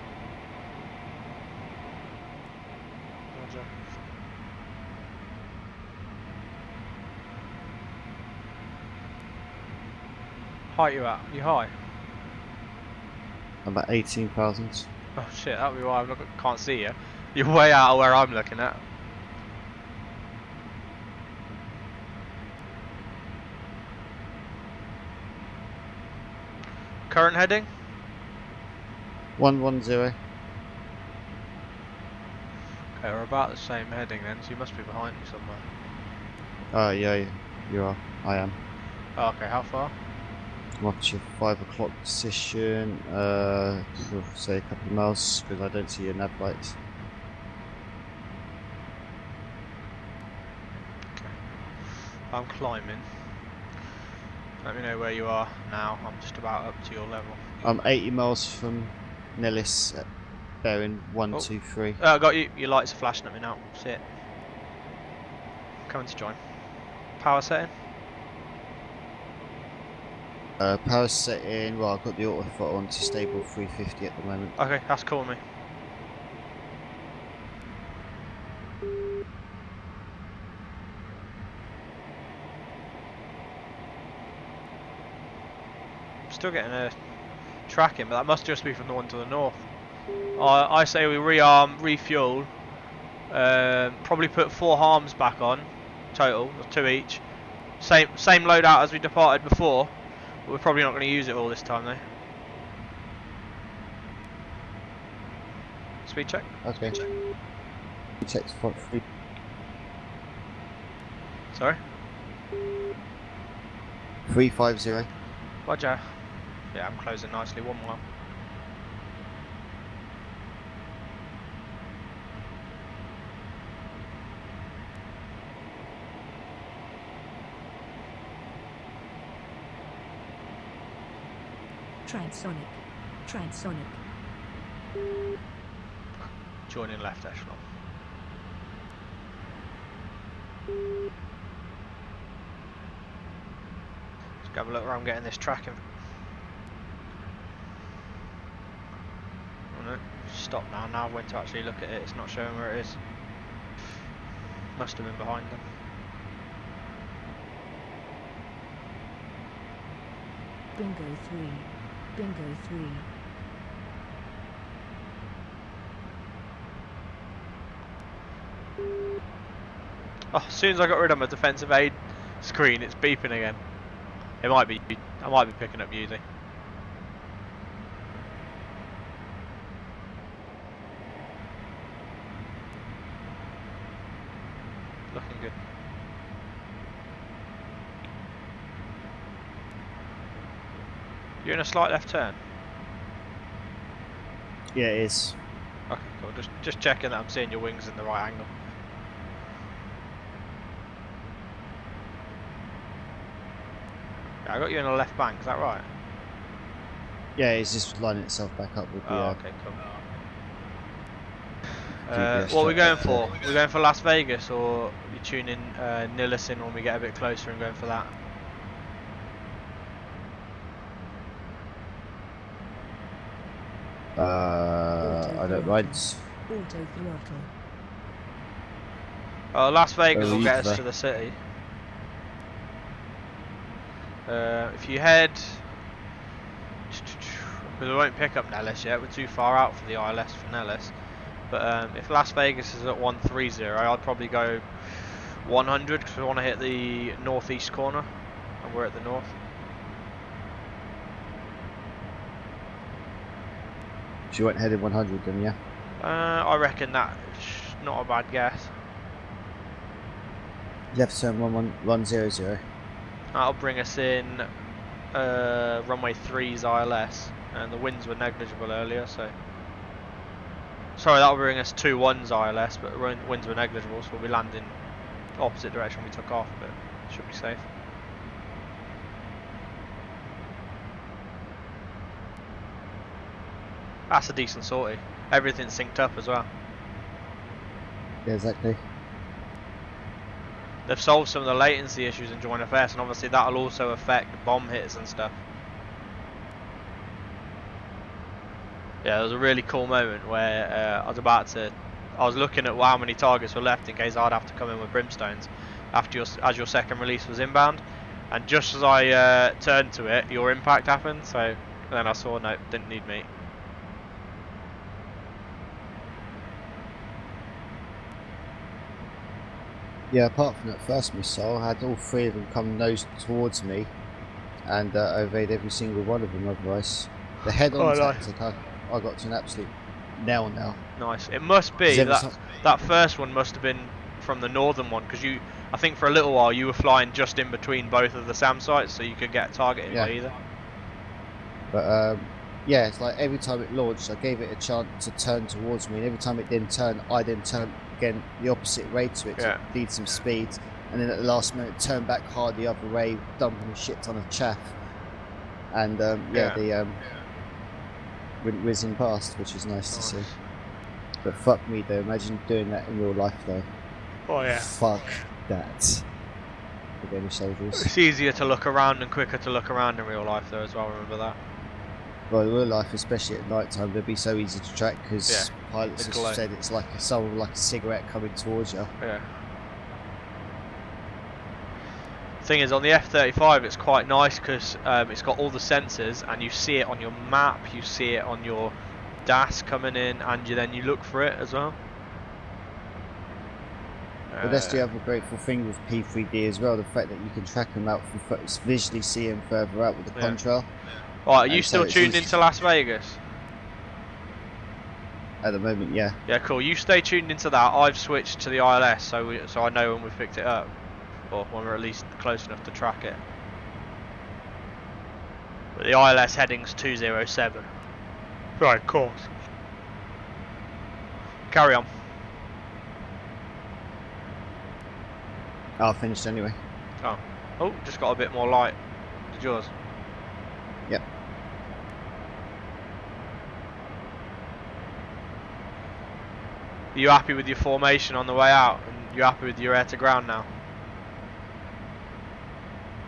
Height you at? You high? About 18,000. Oh shit, that'll be why I can't see you. You're way out of where I'm looking at. Current heading? 110. Okay, we're about the same heading then, so you must be behind me somewhere. Yeah, you are. I am. Oh, okay, how far? Watch your 5 o'clock position. We'll say a couple of miles because I don't see your nav lights. I'm climbing. Let me know where you are now. I'm just about up to your level. I'm 80 miles from Nellis, bearing 123. Oh, I got you. Your lights are flashing at me now. See it. Coming to join. Power setting. Power setting. Well, I've got the auto throttle on to stable 350 at the moment. Okay, that's cool with me. Still getting a tracking, but that must just be from the one to the north. I say we rearm, refuel, probably put 4 harms back on total, or 2 each. Same loadout as we departed before, but we're probably not going to use it all this time though. Speed check. Okay. Check spot 3. Sorry. 350. Roger. Yeah, I'm closing nicely. 1 mile. Transonic. Transonic. Joining left echelon. Let's have a look where I'm getting this tracking. Oh no, stop now. Now I went to actually look at it. It's not showing where it is. Must have been behind them. Bingo 3. Bingo 3. Oh, as soon as I got rid of my defensive aid screen, it's beeping again. It might be. I might be picking up Yuzi. Looking good. You're in a slight left turn. Yeah, it is. Okay, cool. Just checking that I'm seeing your wings in the right angle. Yeah, I got you in the left bank, is that right? Yeah, it's just lining itself back up with the Oh, okay, cool. GPS What are we track going back for? We're going for Las Vegas, or you tune in Nillis in when we get a bit closer and going for that? there. I don't mind. Auto throttle. Las Vegas Where will are you get us today? to the city. If you head... Because we won't pick up Nellis yet, we're too far out for the ILS for Nellis. But if Las Vegas is at 130, I'd probably go 100 because we want to hit the northeast corner, and we're at the north. So you went headed 100 then, yeah? I reckon that's not a bad guess. Left turn 100. That'll bring us in runway 3's ILS, and the winds were negligible earlier, so... Sorry, that'll bring us 21's ILS, but winds were negligible, so we'll be landing opposite direction we took off, but should be safe. That's a decent sortie. Everything's synced up as well. Yeah, exactly. They've solved some of the latency issues in Join FS, and obviously that'll also affect bomb hits and stuff. Yeah, there was a really cool moment where I was looking at how many targets were left in case I'd have to come in with brimstones as your second release was inbound, and just as I turned to it, your impact happened. So then I saw, no, didn't need me. Yeah, apart from that first missile, I had all three of them come nose towards me, and I evaded every single one of them otherwise. The head-on tactic, I got to an absolute nail now. Nice. It must be that first one must have been from the northern one, because I think for a little while you were flying just in between both of the SAM sites, so you could get targeted by either. But yeah, it's like every time it launched, I gave it a chance to turn towards me, and every time it didn't turn, I then turned again the opposite way to it to lead some speed, and then at the last minute turn back hard the other way, dumping a shit ton of chaff, and they went whizzing past, which was nice to see. But fuck me though, imagine doing that in real life though. Oh yeah. Fuck that. With any soldiers. It's easier to look around and quicker to look around in real life though as well, remember that. Well, in real life, especially at night time, they'd be so easy to track because pilots have said it's like someone like a cigarette coming towards you. Yeah. Thing is, on the F-35, it's quite nice because it's got all the sensors, and you see it on your map, you see it on your DAS coming in, and then you look for it as well. But that's the other grateful thing with P3D as well, the fact that you can track them out, visually see them further out with the contrail. Right, are you still tuned into Las Vegas? At the moment, yeah. Yeah, cool. You stay tuned into that. I've switched to the ILS, so I know when we've picked it up, or when we're at least close enough to track it. But the ILS heading's 207. Right, of course. Carry on. I finished anyway. Oh, just got a bit more light. Did yours? Yep. Are you happy with your formation on the way out, and you happy with your air to ground now?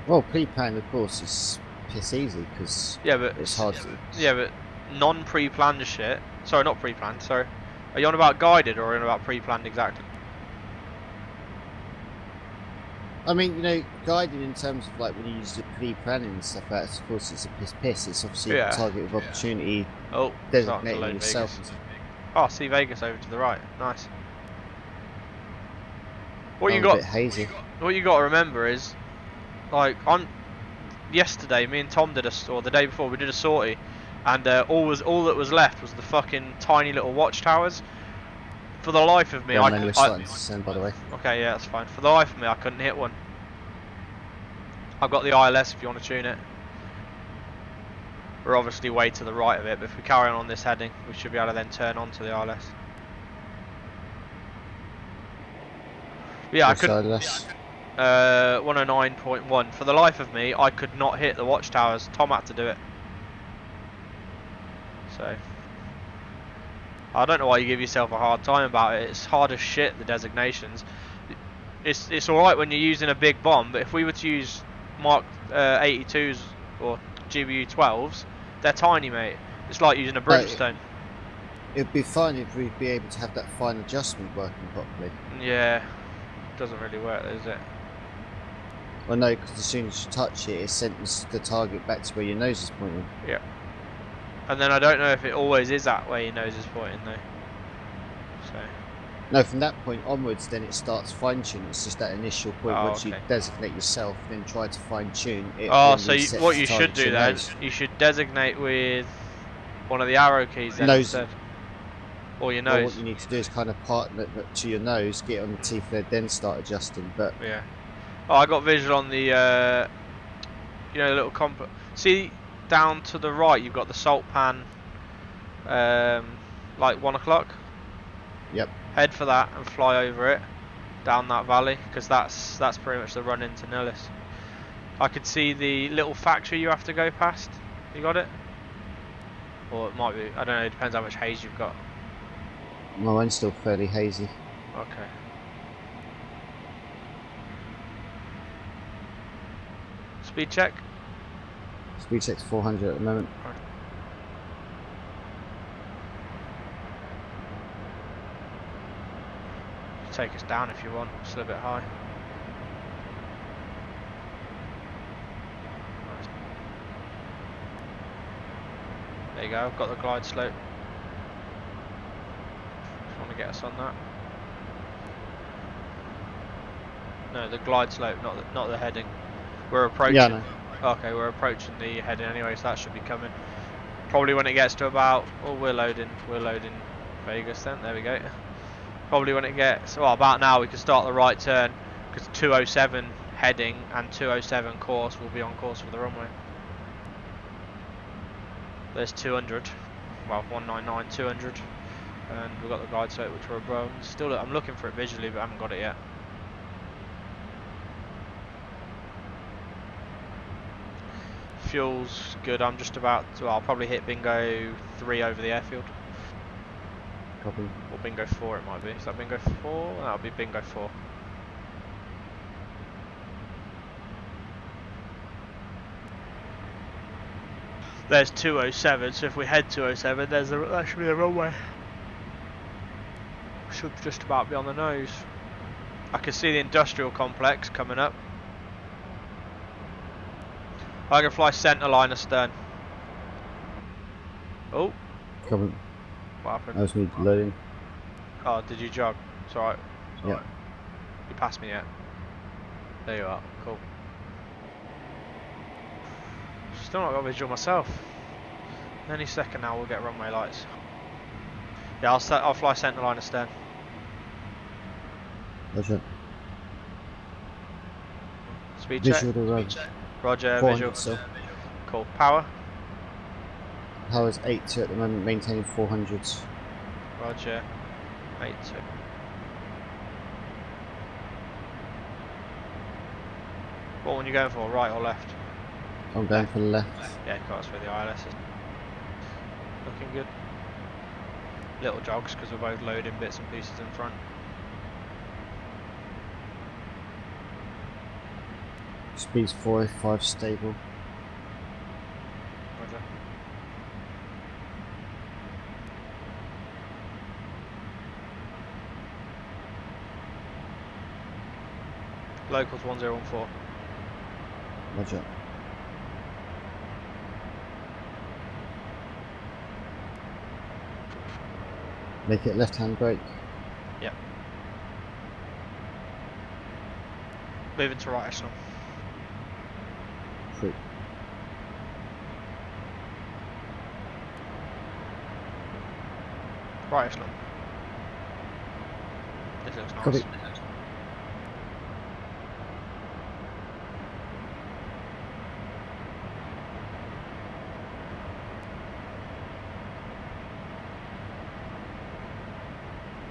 Well, pre-planned, of course, is piss easy because it's hard to. Yeah, but non-pre-planned shit. Sorry, not pre-planned. Sorry. Are you on about guided or are you on about pre-planned exactly? I mean, you know, guided in terms of like when you use the pre-planning and stuff like that, of course it's a piss. It's obviously a target of opportunity. Oh, designating yourself. Oh, see Vegas over to the right. Nice. What you A got? bit hazy. What you got to remember is, like, yesterday, me and Tom or the day before, we did a sortie, and all that was left was the fucking tiny little watchtowers. For the life of me, starting to descend, by the way. Okay, yeah, that's fine. For the life of me, I couldn't hit one. I've got the ILS if you want to tune it. We're obviously way to the right of it, but if we carry on this heading, we should be able to then turn on to the ILS. Yeah, 109.1. For the life of me, I could not hit the watchtowers. Tom had to do it. So I don't know why you give yourself a hard time about it. It's hard as shit, the designations. It's alright when you're using a big bomb, but if we were to use Mark 82s or GBU 12s, they're tiny, mate. It's like using a brimstone. It'd be fine if we'd be able to have that fine adjustment working properly. Yeah, doesn't really work, does it? Well, no, because as soon as you touch it, it sends the target back to where your nose is pointing. Yeah. And then I don't know if it always is that way your nose is pointing though. So. No, from that point onwards, then it starts fine-tuning. It's just that initial point. Once you designate yourself, then try to fine-tune it. Oh, so what you should do then, you should designate with one of the arrow keys then instead. Or your nose. Well, what you need to do is kind of partner it to your nose, get it on the teeth there, then start adjusting. But yeah. Oh, I got visual on the, you know, little comp. See, down to the right, you've got the salt pan, like 1 o'clock. Yep. Head for that and fly over it down that valley, because that's pretty much the run into Nullis. I could see the little factory you have to go past. You got it? Or it might be. I don't know. It depends how much haze you've got. My one's still fairly hazy. Okay. Speed check. Speed check's 400 at the moment. Right. Take us down if you want. Still a bit high. There you go. I've got the glide slope. Just want to get us on that. No, the glide slope, not the heading. We're approaching. Yeah, no. Okay, we're approaching the heading anyway, so that should be coming. Probably when it gets to about. Oh, we're loading Vegas then. There we go. Probably when it gets. Well, about now we can start the right turn, because 207 heading and 207 course will be on course for the runway. There's 200. Well, 199, 200, and we've got the glide slope which we're above. Still, I'm looking for it visually, but I haven't got it yet. Fuel's good. I'm just about to. Well, I'll probably hit bingo 3 over the airfield. Copy. Or bingo 4 it might be. Is that bingo 4? That'll be bingo 4. There's 207, so if we head 207, that should be the runway. Should just about be on the nose. I can see the industrial complex coming up. I can fly centre line astern. Oh. Coming. What happened? That was me loading. Oh, did you jog? It's alright. Yeah. You passed me yet? There you are. Cool. Still not got visual myself. Any second now we'll get runway lights. Yeah, I'll fly centre line astern. Roger. Speed check. Visual to road. Roger, 400 visual. still. Cool. Power. Power's 82 at the moment, maintaining 400s. Roger. 82. What one are you going for? Right or left? I'm going for the left. Yeah, of course, where the ILS is. Looking good. Little jogs because we're both loading bits and pieces in front. Speed's 405 stable. Roger. Locals 1014. Roger. Make it left-hand brake. Yep. Moving to right echelon. Free. Right echelon. This looks nice. Copy.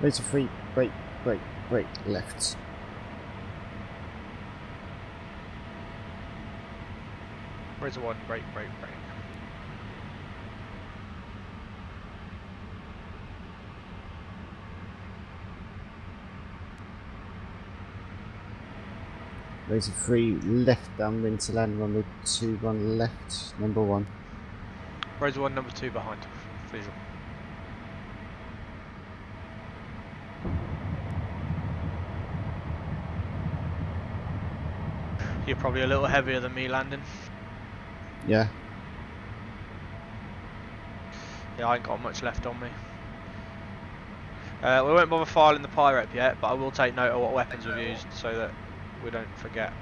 Laser free, brake, brake, brake, left. Razor 1, brake, brake, brake. Razor 3 left downwind to land runway 21 left, number 1. Razor 1, number 2 behind. Visual. You're probably a little heavier than me landing. Yeah. Yeah, I ain't got much left on me. We won't bother filing the pirate yet, but I will take note of what weapons we've used so that we don't forget.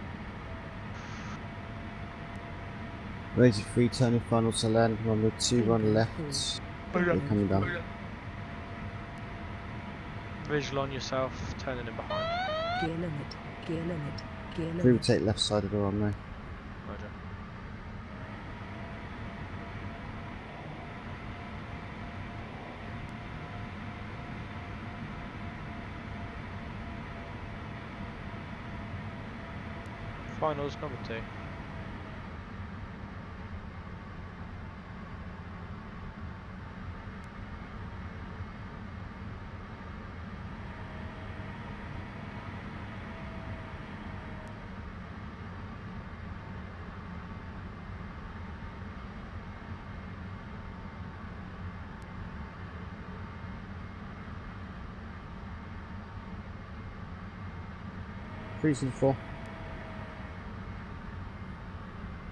Razor 3 turning final to land runway 21 left. They're coming down. Visual on yourself, turning in behind. Gear limit. Gear limit. Gear 3 will limit. take left side of the runway. Roger. Finals number 2. Freezing 4.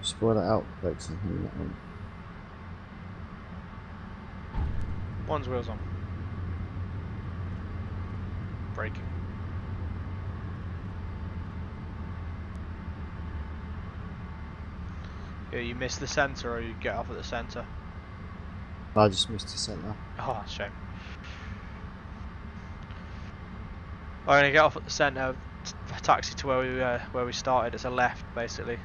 Spoil that out, folks. I'm hitting that one. One's wheels on. Braking. Yeah, you missed the centre or you get off at the centre. I just missed the centre. Oh, shame. I'm gonna get off at the centre, taxi to where we started. It's a left, basically.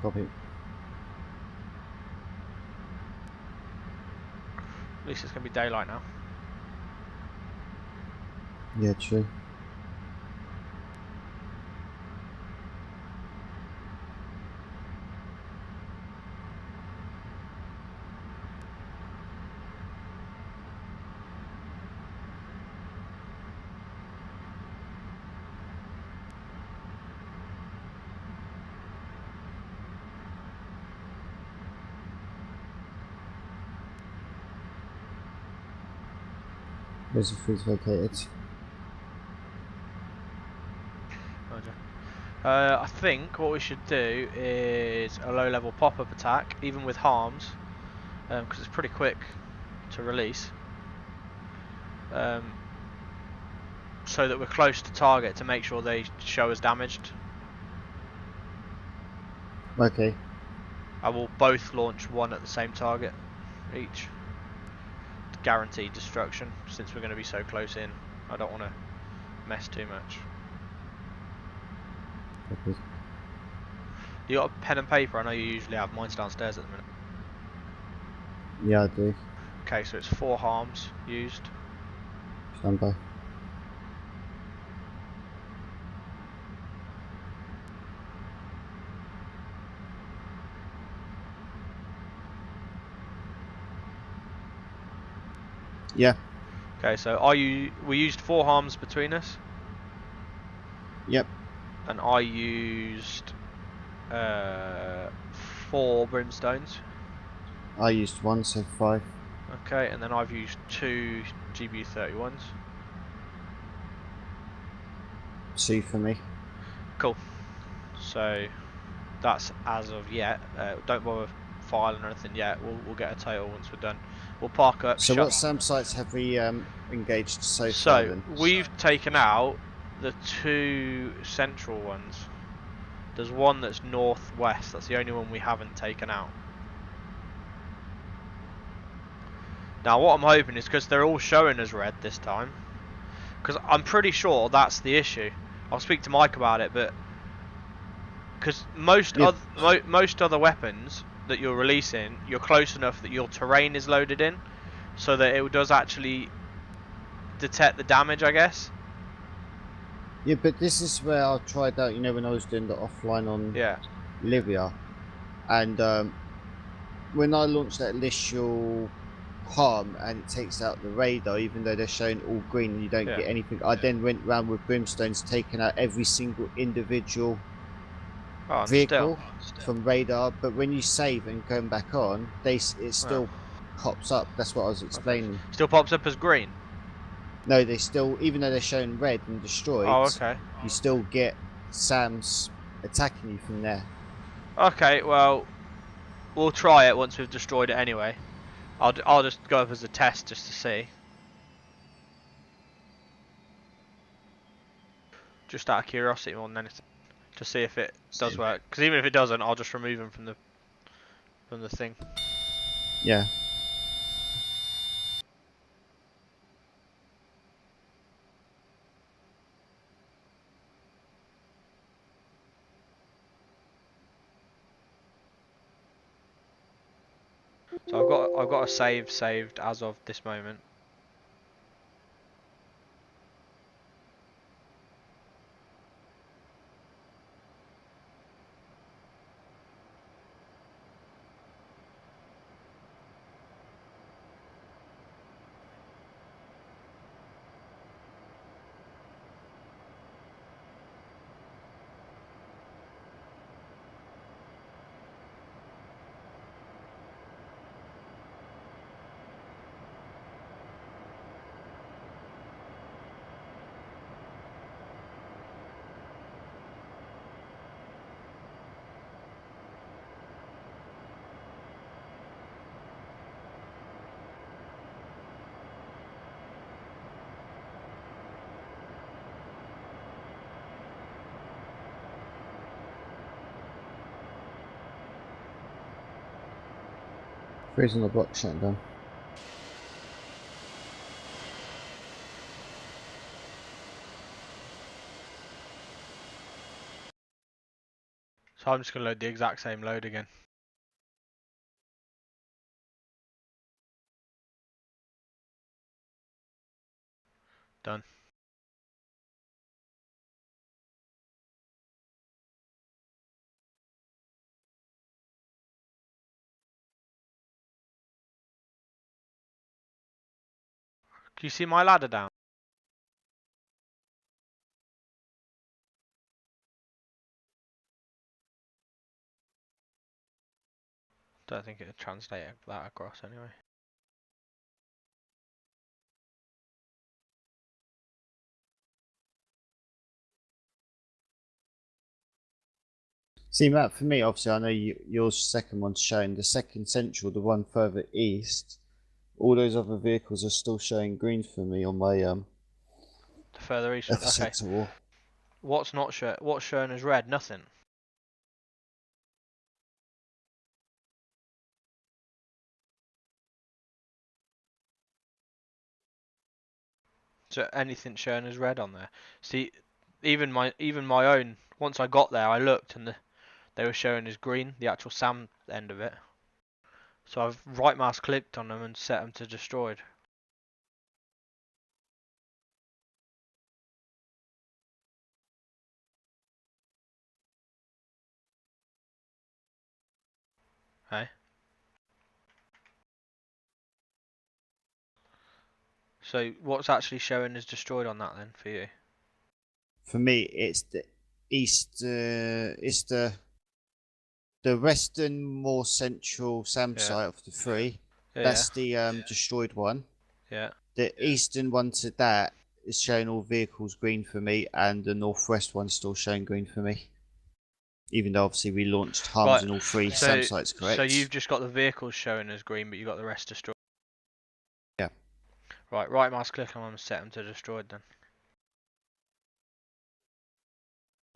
Copy. At least it's gonna be daylight now. Yeah, true. Razor 3 is located. Roger. I think what we should do is a low level pop-up attack, even with harms, because it's pretty quick to release. So that we're close to target to make sure they show us damaged. Okay. I will both launch one at the same target each. Guaranteed destruction, since we're going to be so close in. I don't want to mess too much. Okay. You got a pen and paper? I know you usually have. Mine's downstairs at the minute. Yeah, I do. Okay, so it's 4 harms used. Stand by. Yeah. Okay, so we used 4 harms between us, Yep. and I used 4 brimstones. I used 1, so 5. Okay, and then I've used 2 GBU-31s. 2 for me. Cool. So that's as of yet. Don't bother filing or anything yet. We'll get a total once we're done. We'll park up. So shut. what SAM sites have we engaged so far So then? we've taken out the 2 central ones. There's one that's northwest. That's the only one we haven't taken out. Now what I'm hoping is, because they're all showing as red this time, because I'm pretty sure that's the issue. I'll speak to Mike about it, but because most other weapons that you're releasing, you're close enough that your terrain is loaded in, so that it does actually detect the damage, I guess. Yeah, but this is where I tried out. You know, when I was doing the offline on Yeah. Livia, and when I launched that initial harm and it takes out the radar, even though they're showing all green and you don't Yeah. get anything. I then went round with brimstones, taking out every single individual Oh, and vehicle still. from radar. But when you save and going back on, it Oh, still pops up. That's what I was okay. explaining. Still pops up as green. No, they still, even though they're showing red and destroyed, Oh, okay. you still get Sam's attacking you from there. Okay, well, we'll try it once we've destroyed it anyway. I'll just go up as a test just to see. Just out of curiosity more than anything. To see if it does work. Because even if it doesn't, I'll just remove him from the thing. Yeah. So I've got a save saved as of this moment. Freezing the block shutting down. So I'm just going to load the exact same load again. Done. Can you see my ladder down? Don't think it'll translate that across anyway. See, Matt, for me, obviously, I know your second one's showing. The second central, the one further east, all those other vehicles are still showing green for me on my The further east one. Okay. sector wall. What's shown as red? Nothing. So anything shown as red on there. See, even my own. Once I got there, I looked and they were showing as green. The actual SAM end of it. So I've right mouse clicked on them and set them to destroyed. Hey. So what's actually showing as destroyed on that then for you? For me, it's the east. It's the western, more central SAM Yeah. site of the three. Yeah. That's the destroyed one. Yeah. The eastern one to that is showing all vehicles green for me, and the northwest one's still showing green for me. Even though obviously we launched harms Right. in all three So SAM sites, correct? so you've just got the vehicles showing as green, but you got the rest destroyed. Yeah. Right mouse click on them and set them to destroyed then.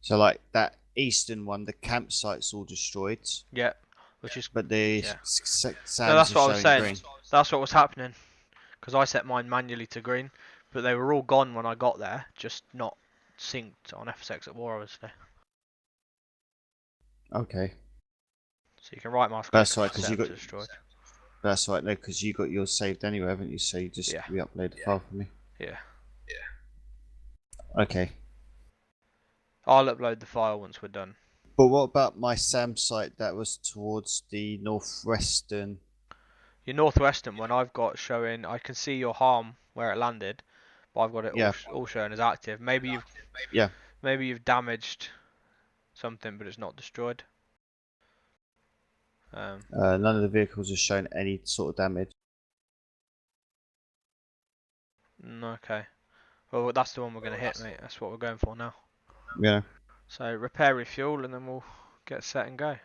So like that eastern one, the campsite's all destroyed, Yeah. Which is but the yeah. SAMs No, that's are what I was showing saying. green. That's what was happening. Because I set mine manually to green, but they were all gone when I got there, just not synced on FSX at War, obviously. Okay, So you can right mouse click that's on right, and because set you them got to destroyed. that's right, no, because you got yours saved anyway, haven't you? So you just Yeah. re-upload the file for me. Yeah. Okay. I'll upload the file once we're done. But what about my SAM site that was towards the northwestern? Your northwestern one I've got showing, I can see your harm where it landed, but I've got it Yeah. all showing as active. Maybe Yeah. you've damaged something, but it's not destroyed. None of the vehicles have shown any sort of damage. Okay. Well, that's the one we're gonna hit, mate. That's what we're going for now. Yeah. So repair, refuel, and then we'll get set and go.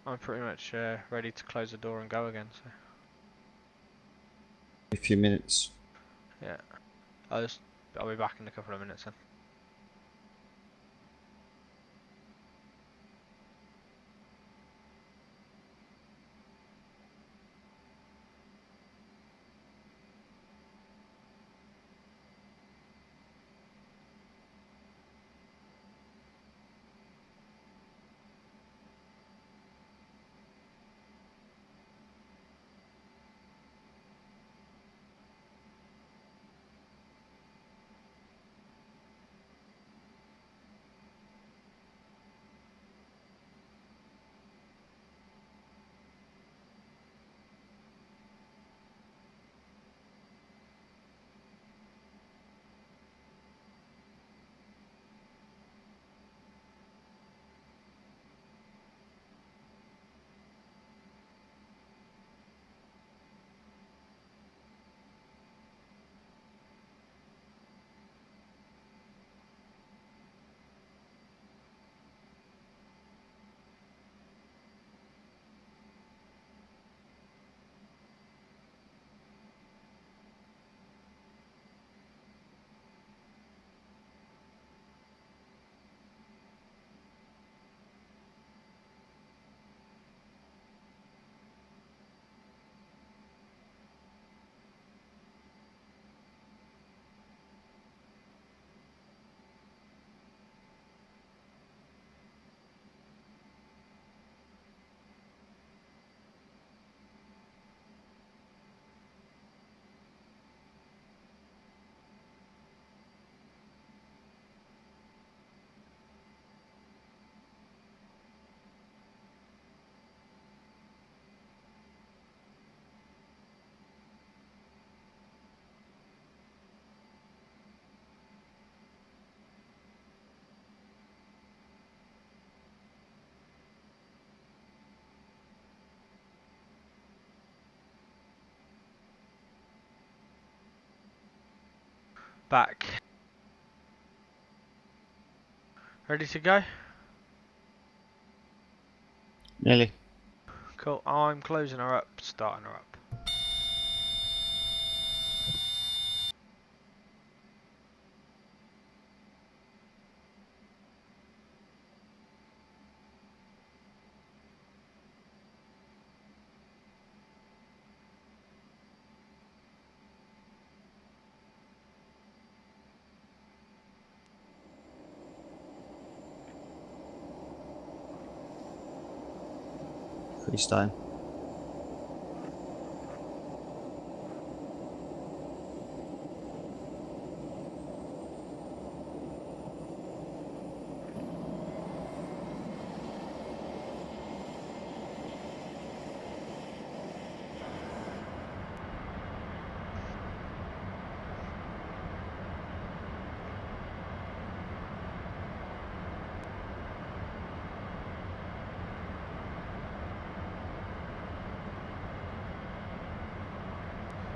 I'm pretty much ready to close the door and go again. So A few minutes. yeah, I'll be back in a couple of minutes then. Back. Ready to go? Nearly. Cool. I'm closing her up, starting her up. Freestyle.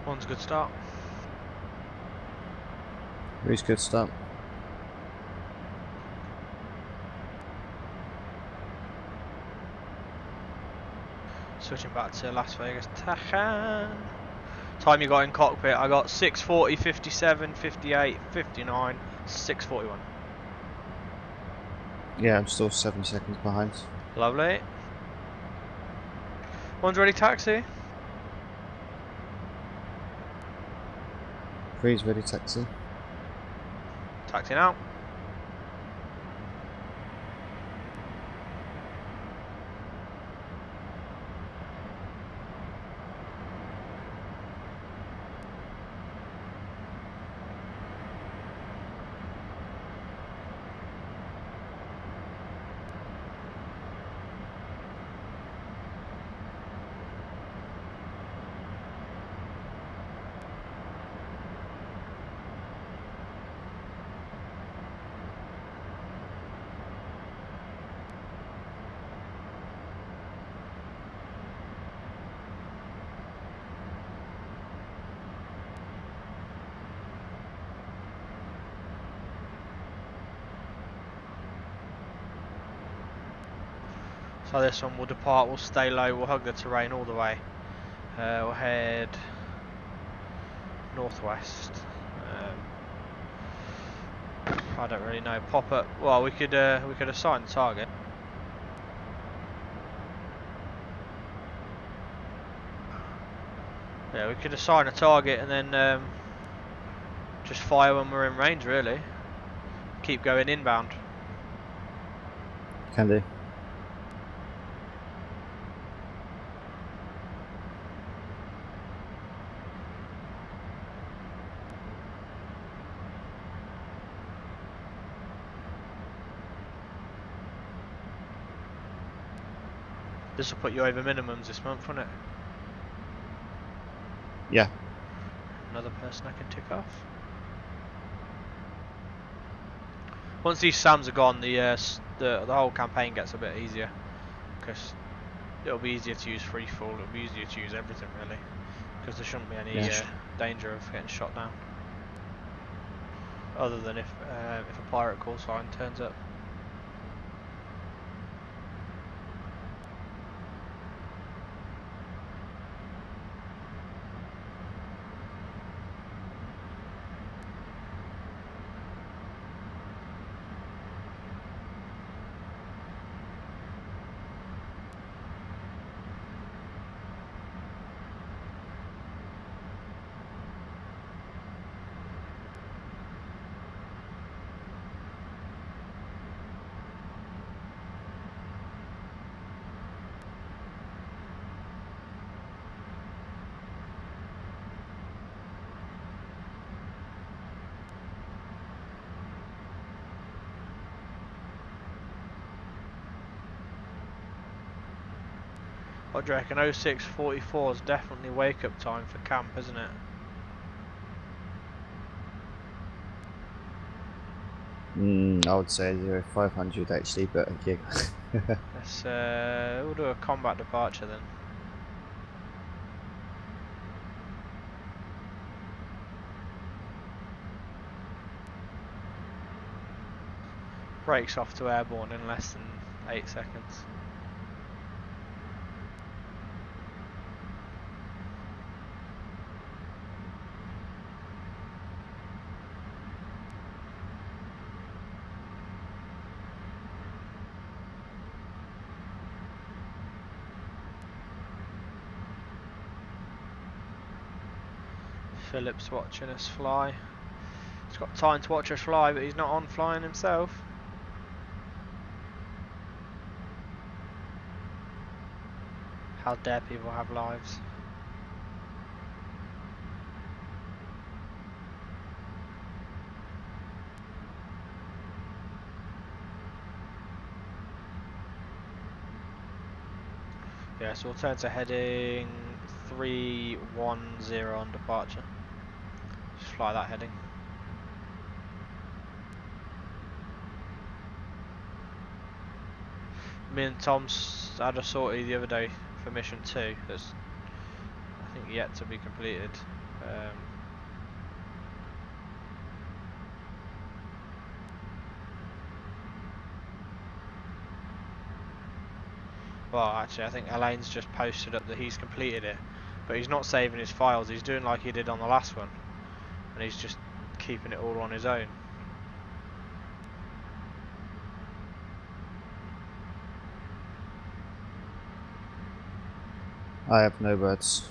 One's a good start. Really good start. Switching back to Las Vegas Tahan. Time you got in cockpit, I got 6:40, 57, 58, 59, 6:41. Yeah, I'm still 7 seconds behind. Lovely. One's ready, taxi. Freeze ready taxi. Taxi now. So this one will depart, we'll stay low, we'll hug the terrain all the way. We'll head northwest. I don't really know. Pop up. Well, we could assign the target. Yeah, we could assign a target and then just fire when we're in range. Really, keep going inbound. Can do. This will put you over minimums this month, won't it? Yeah. Another person I can tick off. Once these SAMs are gone, the whole campaign gets a bit easier because it'll be easier to use free fall. It'll be easier to use everything really because there shouldn't be any danger of getting shot down, other than if a pirate call sign turns up. What do you reckon? 06:44 is definitely wake up time for camp, isn't it? I would say 0500 actually, but yeah. Let's we'll do a combat departure then. Brakes off to airborne in less than 8 seconds. Philip's watching us fly. He's got time to watch us fly, but he's not on flying himself. How dare people have lives? Yeah, so we'll turn to heading 310 on departure. Just fly that heading. Me and Tom's had a sortie the other day for mission 2 that's I think yet to be completed. Well, actually, I think Elaine's just posted up that he's completed it, but he's not saving his files. He's doing like he did on the last one, and he's just keeping it all on his own. I have no words.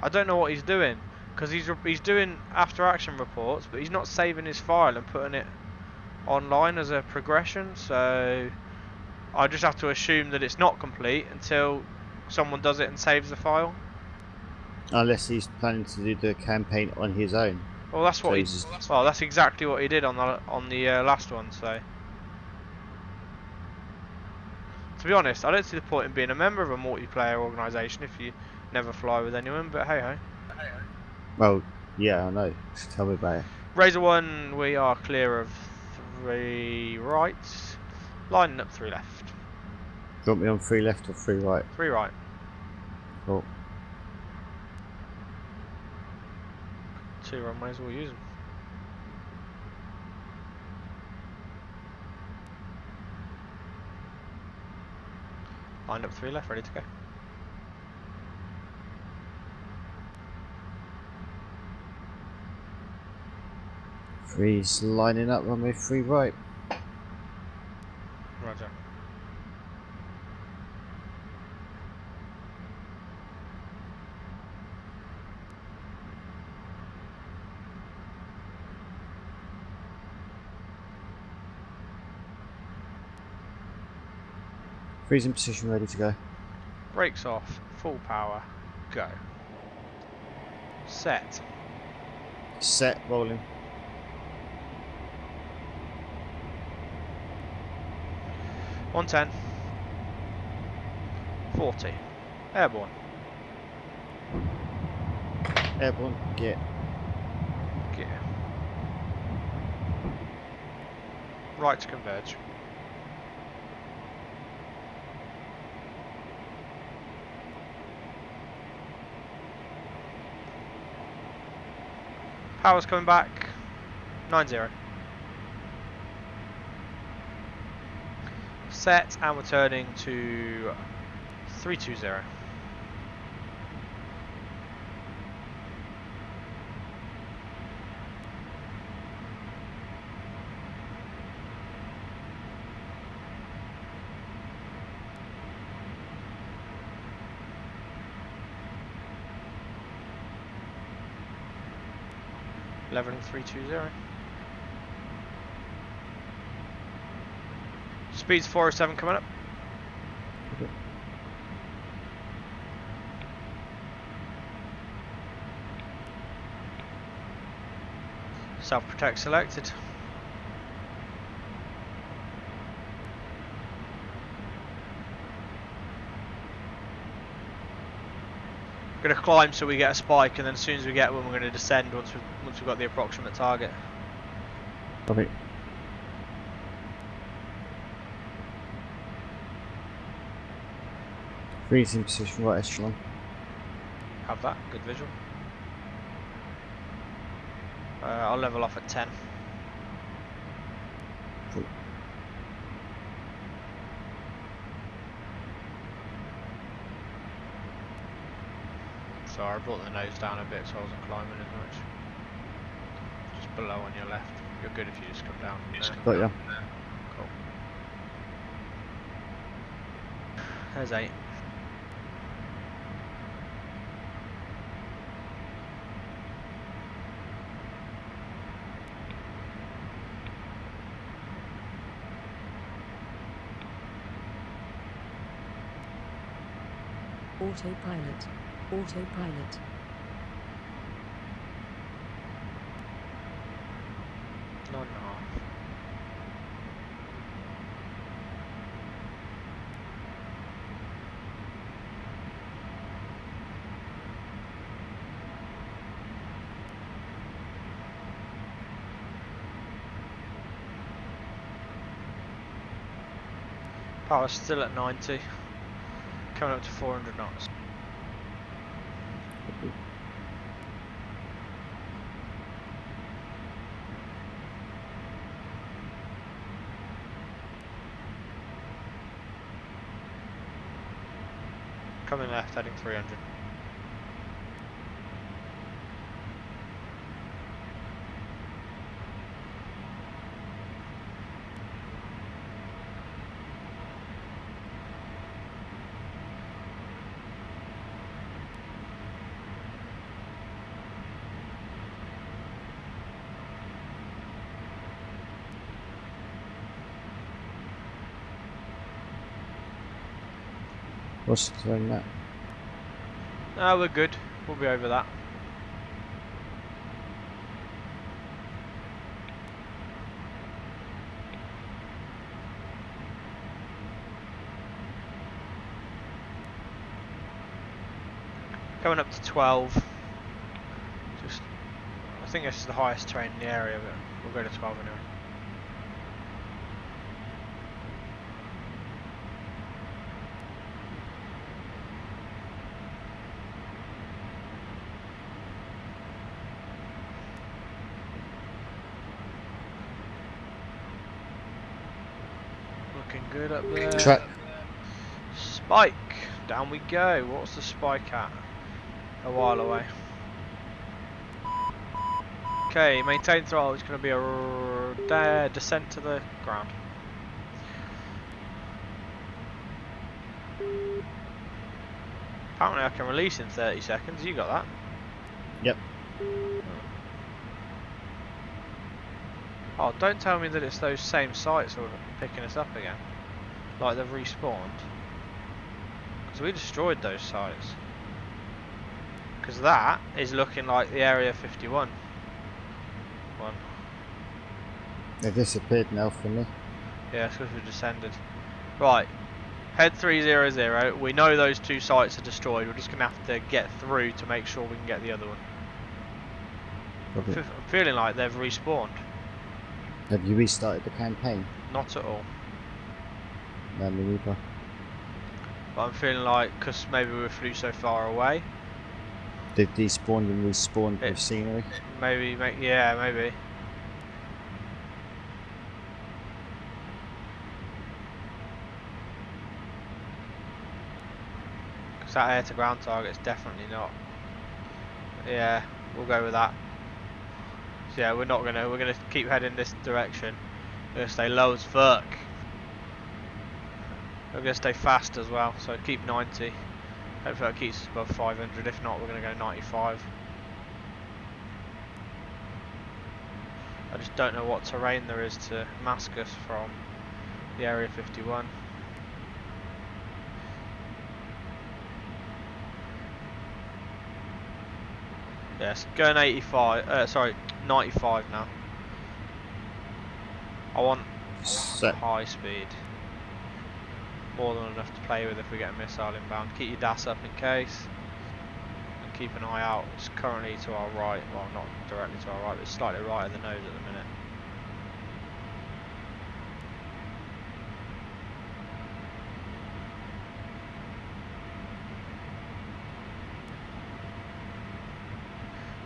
I don't know what he's doing, because he's doing after action reports, but he's not saving his file and putting it online as a progression, so I just have to assume that it's not complete until someone does it and saves the file. Unless he's planning to do the campaign on his own. Well, that's what well, that's exactly what he did on the last one. So, to be honest, I don't see the point in being a member of a multiplayer organisation if you never fly with anyone. But hey ho. Well, yeah, I know. Tell me about it. Razor 1, we are clear of 3 right, lining up 3 left. Do you want me on 3 left or 3 right? 3 right. Cool. 2 runways, we'll use them. Lined up 3 left, ready to go. Three's lining up, runway 3 right. Roger. Three's in position, ready to go. Brakes off, full power, go. Set. Set, rolling. 110. 40. Airborne. Airborne, get. Gear. Right to converge. Power's coming back. 90. Set, and we're turning to 320. Leveling 320. Speed's 407 coming up. Okay. Self-protect selected. We're going to climb so we get a spike, and then as soon as we get one, we're going to descend once we've got the approximate target. Copy. Three's in position, right echelon. Have that, good visual. I'll level off at 10. Cool. Sorry, I brought the nose down a bit so I wasn't climbing as much. Just below on your left. You're good if you just come down. Got ya. Cool. There's 8. Autopilot. Autopilot. Nine and a half. Power's still at 90. Coming up to 400 knots. Coming left, heading 300. What's the turn that? No, we're good. We'll be over that. Coming up to 12. Just, I think this is the highest terrain in the area, but we'll go to 12 anyway. Looking good up there. Track. Spike! Down we go. What's the spike at? A while away. Okay, maintain throttle. It's going to be a descent to the ground. Apparently I can release in 30 seconds. You got that? Yep. Oh, don't tell me that it's those same sites that are picking us up again. Like they've respawned. Because we destroyed those sites. Because that is looking like the Area 51 one. They disappeared now for me. Yeah, it's because we descended. Right. Head 300. We know those two sites are destroyed. We're just going to have to get through to make sure we can get the other one. Okay. I'm feeling like they've respawned. Have you restarted the campaign? Not at all. No, me neither. But I'm feeling like, because maybe we flew so far away. They've despawned and respawned with scenery. Maybe, yeah, maybe. Because that air to ground target's definitely not. Yeah, we'll go with that. So yeah, we're gonna keep heading this direction. We're gonna stay low as fuck. We're gonna stay fast as well, so keep 90. Hopefully that keeps us above 500, if not we're gonna go 95. I just don't know what terrain there is to mask us from the Area 51. Yes, going 85, sorry, 95 now. I want high speed. More than enough to play with if we get a missile inbound. Keep your DAS up in case. And keep an eye out. It's currently to our right. Well, not directly to our right, but it's slightly right of the nose at the minute.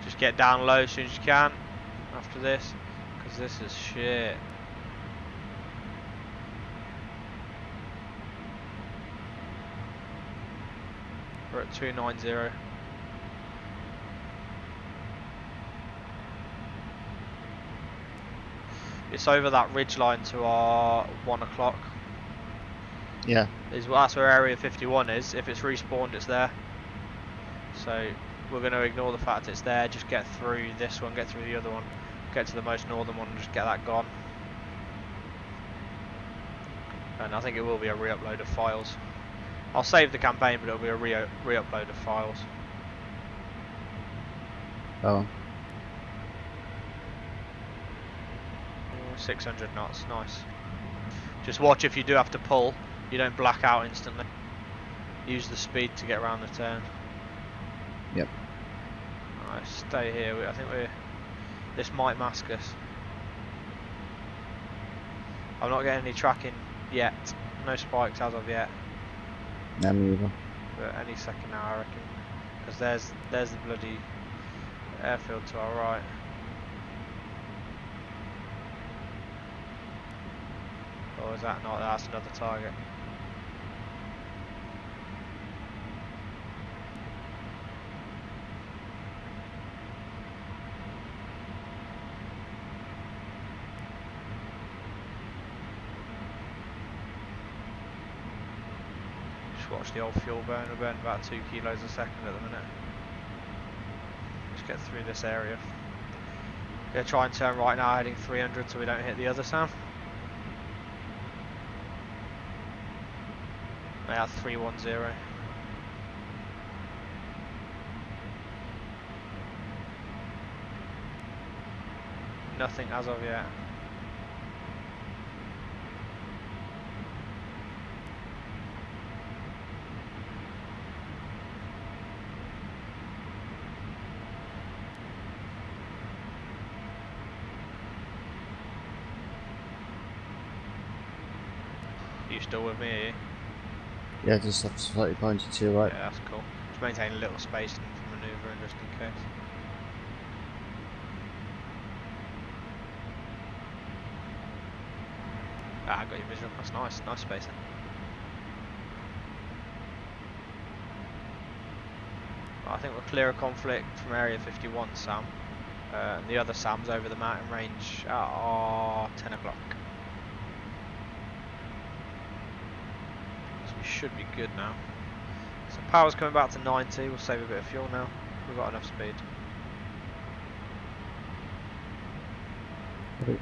Just get down low as soon as you can after this, because this is shit. We're at 290. It's over that ridge line to our 1 o'clock. Yeah. That's where Area 51 is. If it's respawned, it's there. So we're going to ignore the fact it's there. Just get through this one, get through the other one, get to the most northern one, and just get that gone. And I think it will be a re-upload of files. I'll save the campaign, but it'll be a re-upload of files. Oh. 600 knots, nice. Just watch if you do have to pull, you don't black out instantly. Use the speed to get around the turn. Yep. Alright, stay here. I think this might mask us. I'm not getting any tracking yet. No spikes as of yet. No, me either. But any second now, I reckon. Because there's the bloody airfield to our right. Or is that not? That's another target. Watch the old fuel burn. We're burning about 2 kilos a second at the minute. Just get through this area. Gonna try and turn right now, heading 300 so we don't hit the other Sam. Yeah, 310. Nothing as of yet. You still with me, are you? Yeah, just have to slightly behind you to your right. Yeah, that's cool. Just maintain a little space for manoeuvring just in case. Ah, I got your visual. That's nice. Nice spacing. I think we'll clear a conflict from Area 51, Sam. And the other Sam's over the mountain range at 10 o'clock. So we should be good now. So power's coming back to 90, we'll save a bit of fuel now. We've got enough speed. Okay.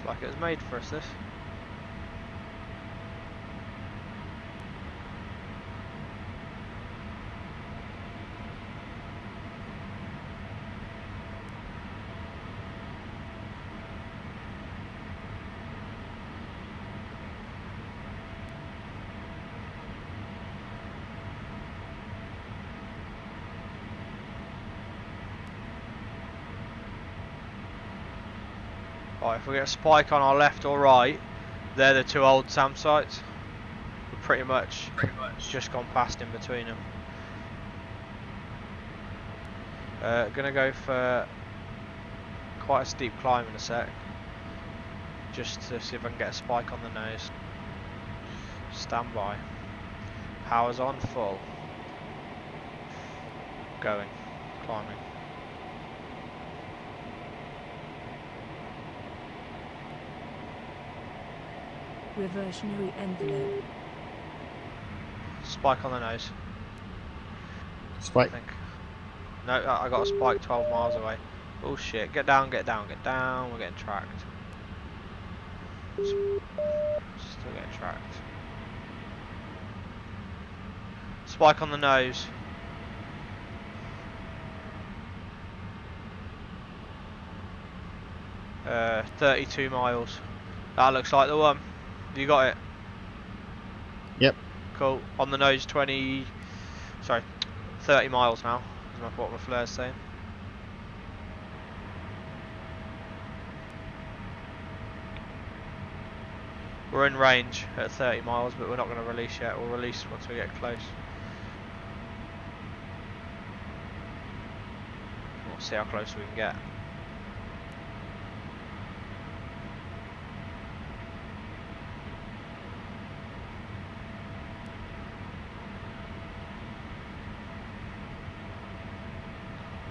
Like it was made for us, this. Right, if we get a spike on our left or right, they're the two old SAM sites. We're pretty much just gone past in between them. Gonna go for quite a steep climb in a sec, just to see if I can get a spike on the nose. Stand by. Power's on full. Going. Climbing. Reversionary envelope. Spike on the nose. Spike. I think. No, I got a spike 12 miles away. Oh shit, get down, get down, get down. We're getting tracked. Still getting tracked. Spike on the nose. Uh, 32 miles. That looks like the one. You got it? Yep. Cool. On the nose 30 miles now, is what my flare's saying. We're in range at 30 miles, but we're not going to release yet. We'll release once we get close. We'll see how close we can get.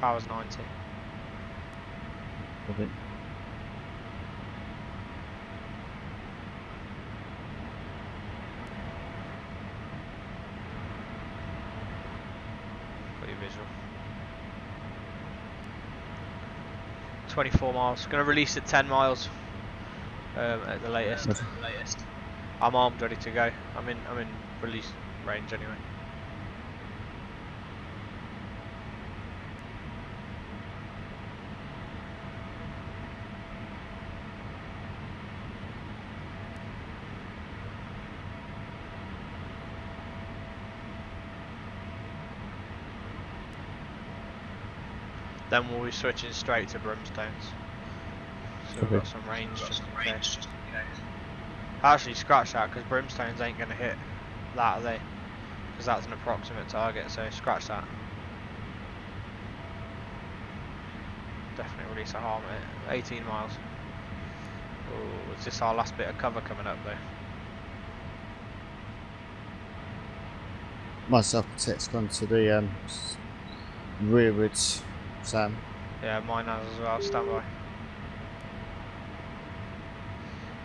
Power's 90. Okay. Pretty visual. 24 miles. Going to release at 10 miles at the latest. I'm armed, ready to go. I'm in release range anyway. Then we'll be switching straight to Brimstones. So we've got some range just in case. Actually scratch that, because Brimstones ain't going to hit that, are they? Because that's an approximate target, so scratch that. Definitely release a harm at 18 miles. Oh, is this our last bit of cover coming up though? My self-protect's gone to the rearward, Sam. Yeah, mine has as well, stand by.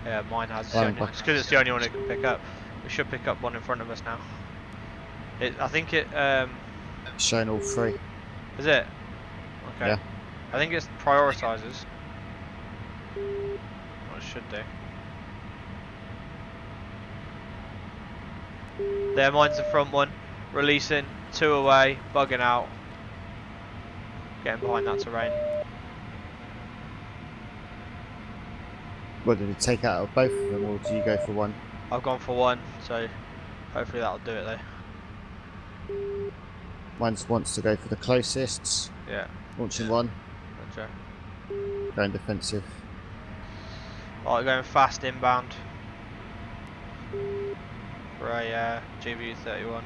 Yeah, mine has. It's because it's the only one it can pick up. We should pick up one in front of us now. I think it... Showing all three. Is it? Okay. Yeah. I think it prioritises. What it should do. There, mine's the front one. Releasing, 2 away, bugging out. getting behind that terrain. What, did it take out of both of them, or do you go for one? I've gone for one, so hopefully that'll do it though. Mine wants to go for the closest. Yeah. Launching one. Okay. Going defensive. Right, going fast inbound for a GV31.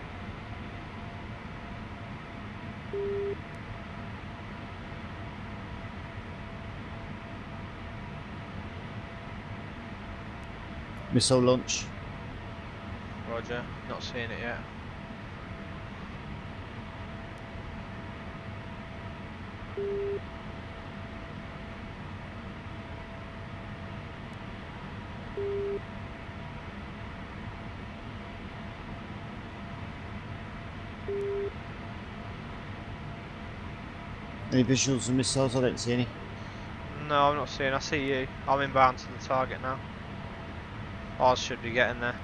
Missile launch. Roger, not seeing it yet. Any visuals of missiles? I don't see any. No, I'm not seeing. I see you. I'm inbound to the target now. Ours should be getting there.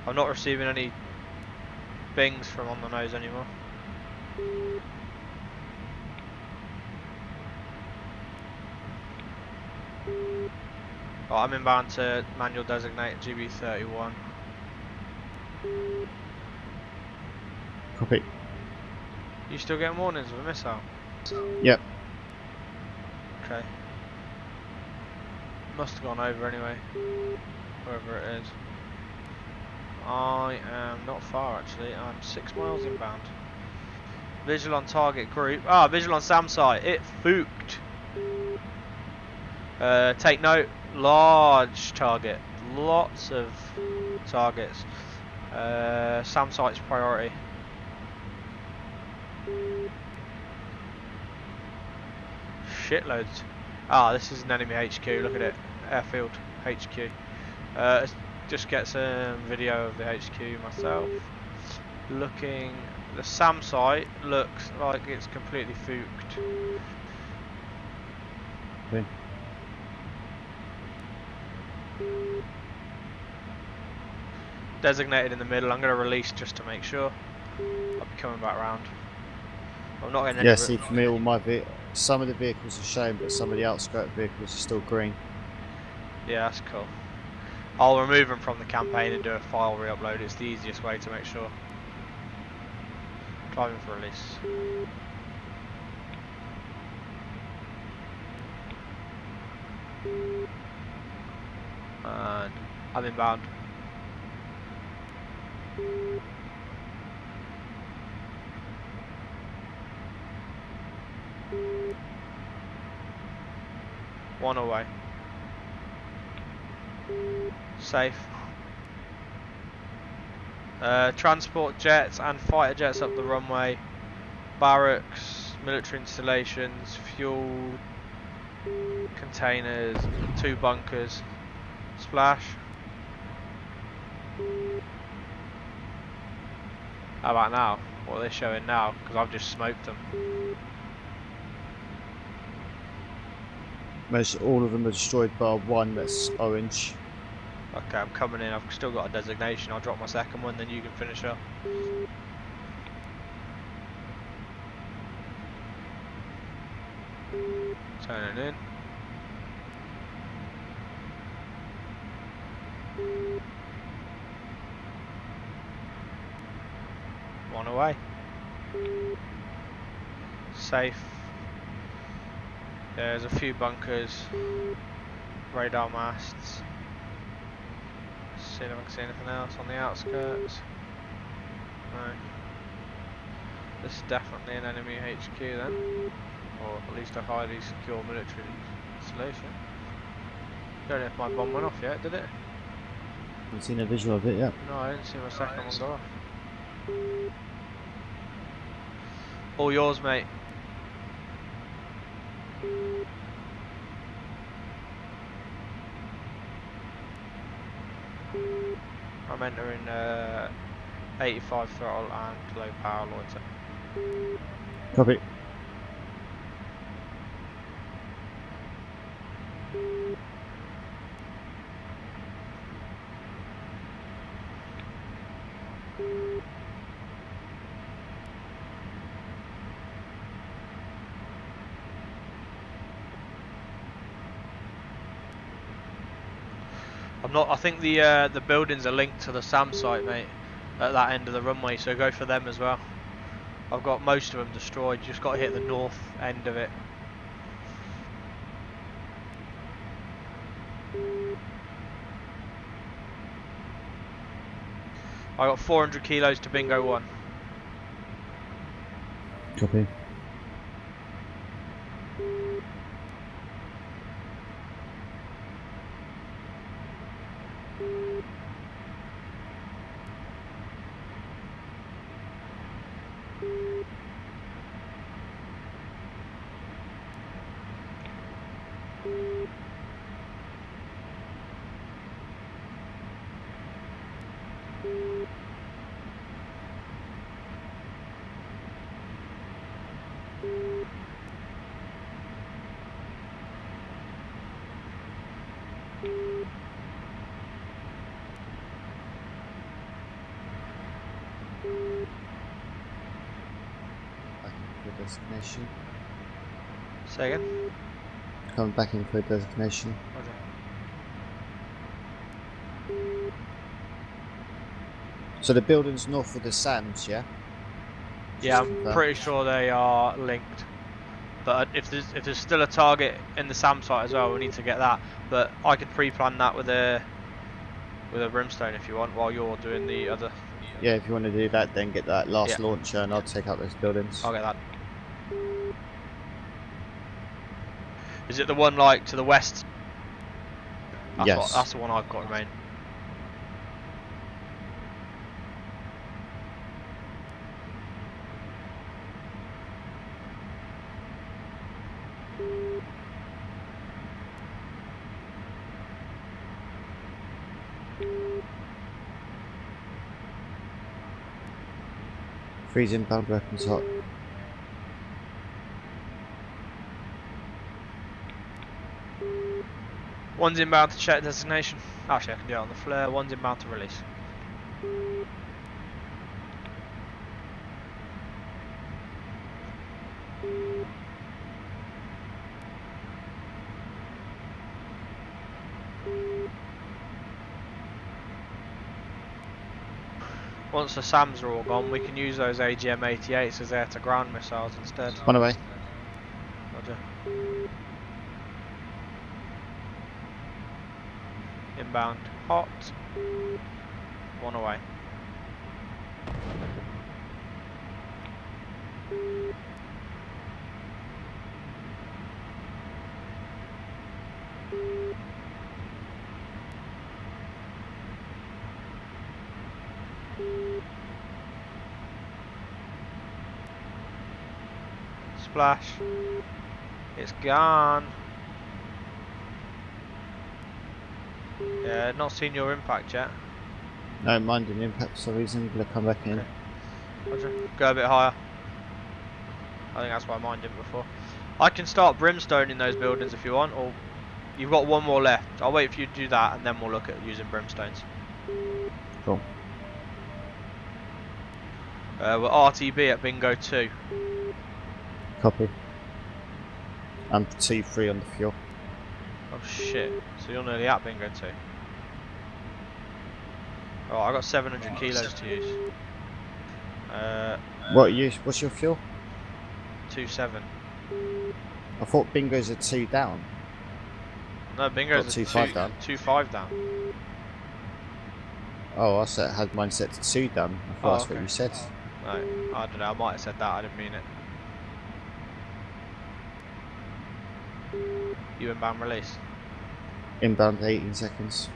I'm not receiving any bings from on the nose anymore. Right, I'm inbound to manual designate GB31. Copy. You still getting warnings of a missile? Yep. Okay. Must have gone over anyway, wherever it is. I am not far actually, I'm 6 miles inbound. Visual on target group. Ah, visual on SAM site. It fooked. Take note, large target. Lots of targets. SAM site's priority. Shitloads. Ah, this is an enemy HQ, look at it. Airfield HQ. Let's just get some video of the HQ myself. Looking, the SAM site looks like it's completely fooked. Okay. Designated in the middle, I'm going to release just to make sure. I'll be coming back round. I'm not getting any. Yeah, see, for me, all my some of the vehicles are shown, but some of the outskirt vehicles are still green. Yeah, that's cool. I'll remove them from the campaign and do a file re-upload. It's the easiest way to make sure. Driving for release. And I'm inbound. One away. Safe. Transport jets and fighter jets up the runway. Barracks, military installations, fuel, containers, 2 bunkers. Splash. How about now? What are they showing now? Because I've just smoked them. Most all of them are destroyed bar one that's orange. Okay, I'm coming in. I've still got a designation. I'll drop my second one, then you can finish up. Turning in. One away. Safe. There's a few bunkers. Radar masts. See if I can see anything else on the outskirts. No. This is definitely an enemy HQ then. Or at least a highly secure military installation. Don't know if my bomb went off yet, did it? Haven't seen a visual of it yet. No, I didn't see my second one go off. All yours, mate. I'm entering 85 throttle and low power loiter. Copy. I'm not. I think the buildings are linked to the SAM site, mate, at that end of the runway. So go for them as well. I've got most of them destroyed. Just got to hit the north end of it. I got 400 kilos to bingo 1. Copy. Designation. Say again? Coming back in for a designation. Okay. So the building's north of the SAMs, yeah? Yeah, Just I'm confirm. pretty sure they are linked. But if there's still a target in the SAM site as well, we need to get that. But I could pre-plan that with a brimstone if you want, while you're doing the other. Yeah, if you want to do that, then get that last Yeah. launcher and I'll take out those buildings. I'll get that. Is it the one like to the west? Yes. That's the one I've got remain. Freeze inbound weapons hot. One's inbound to check designation. Actually, I can do it on the flare. One's inbound to release. Once the SAMs are all gone, we can use those AGM-88s as air-to-ground missiles instead. On away. Roger. Inbound hot. One away. Splash. It's gone. Yeah, not seen your impact yet. No, mind an impact for some reason. I'm going to come back in. Okay. Roger. Go a bit higher. I think that's why mine didn't before. I can start brimstone in those buildings if you want, or you've got one more left. I'll wait for you to do that and then we'll look at using brimstones. Cool. We're RTB at bingo 2. Copy. I'm T3 on the fuel. Oh shit, so you're nearly at bingo 2. Oh, I got 700 kilos to use. What's your fuel? 2.7. I thought bingos are 2 down. No, bingo's Got a 2.5 down. 2.5 down. Oh, I had mine set to 2 down. I thought that's okay. what you said. No, I don't know, I might have said that, I didn't mean it. You inbound release. Inbound 18 seconds.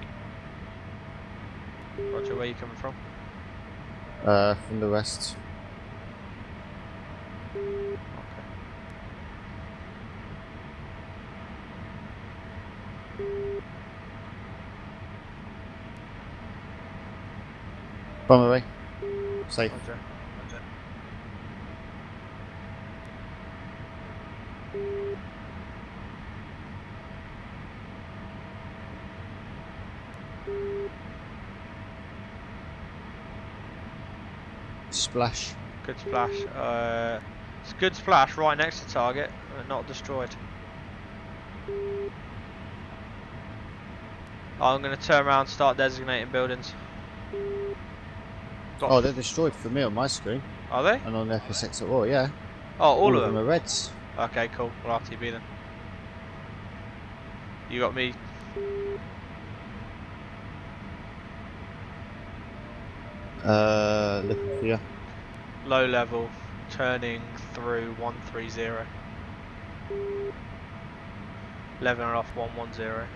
Roger, where you coming from? From the west. Okay. Bomb away. Safe. Roger. Splash. Good splash. It's a good splash right next to target, not destroyed. I'm going to turn around and start designating buildings. Got Oh, they're destroyed for me on my screen. Are they? And on FSX at all, yeah. Oh, all of them them? are reds. Okay, cool. We'll RTB then. You got me. Looking for you. Low level, turning through 130. Leveling off 110.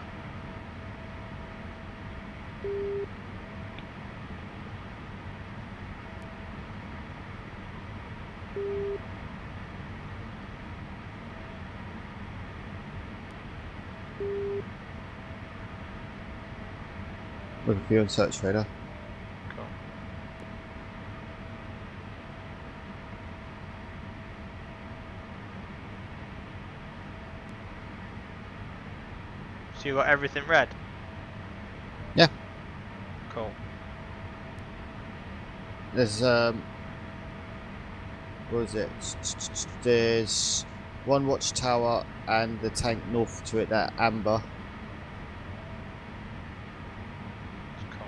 Looking for you on search radar. Cool. So you got everything red? Yeah. Cool. There's what is it? There's one watchtower and the tank north to it, that amber. Cool.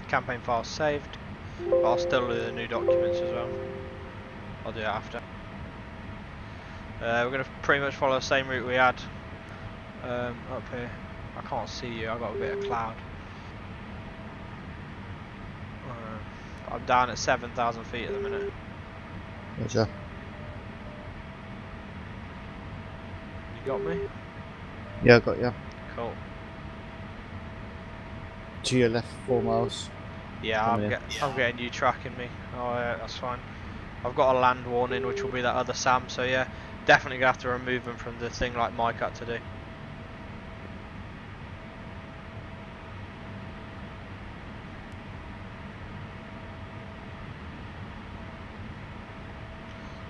Campaign file saved. But I'll still do the new documents as well. I'll do it after. We're going to pretty much follow the same route we had up here. I can't see you, I've got a bit of cloud. I'm down at 7,000 feet at the minute. Roger. You got me? Yeah, I got you. Cool. To your left, 4 miles. Yeah, I'm getting you tracking me. Oh yeah, that's fine. I've got a land warning, which will be that other SAM, so yeah, definitely gonna have to remove them from the thing like Mike had to do.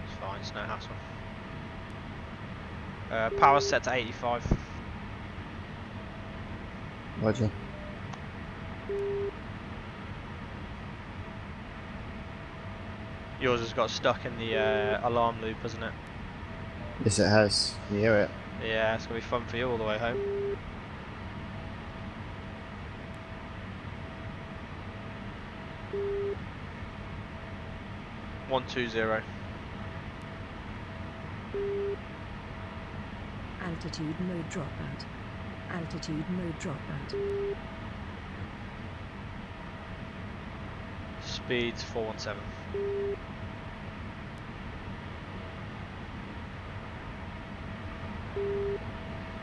It's fine, it's no hassle. Power's set to 85. Roger. Yours has got stuck in the alarm loop, hasn't it? Yes, it has. Can you hear it? Yeah, it's gonna be fun for you all the way home. One, 2, 0. Altitude mode dropout. Altitude mode dropout. Speeds 417.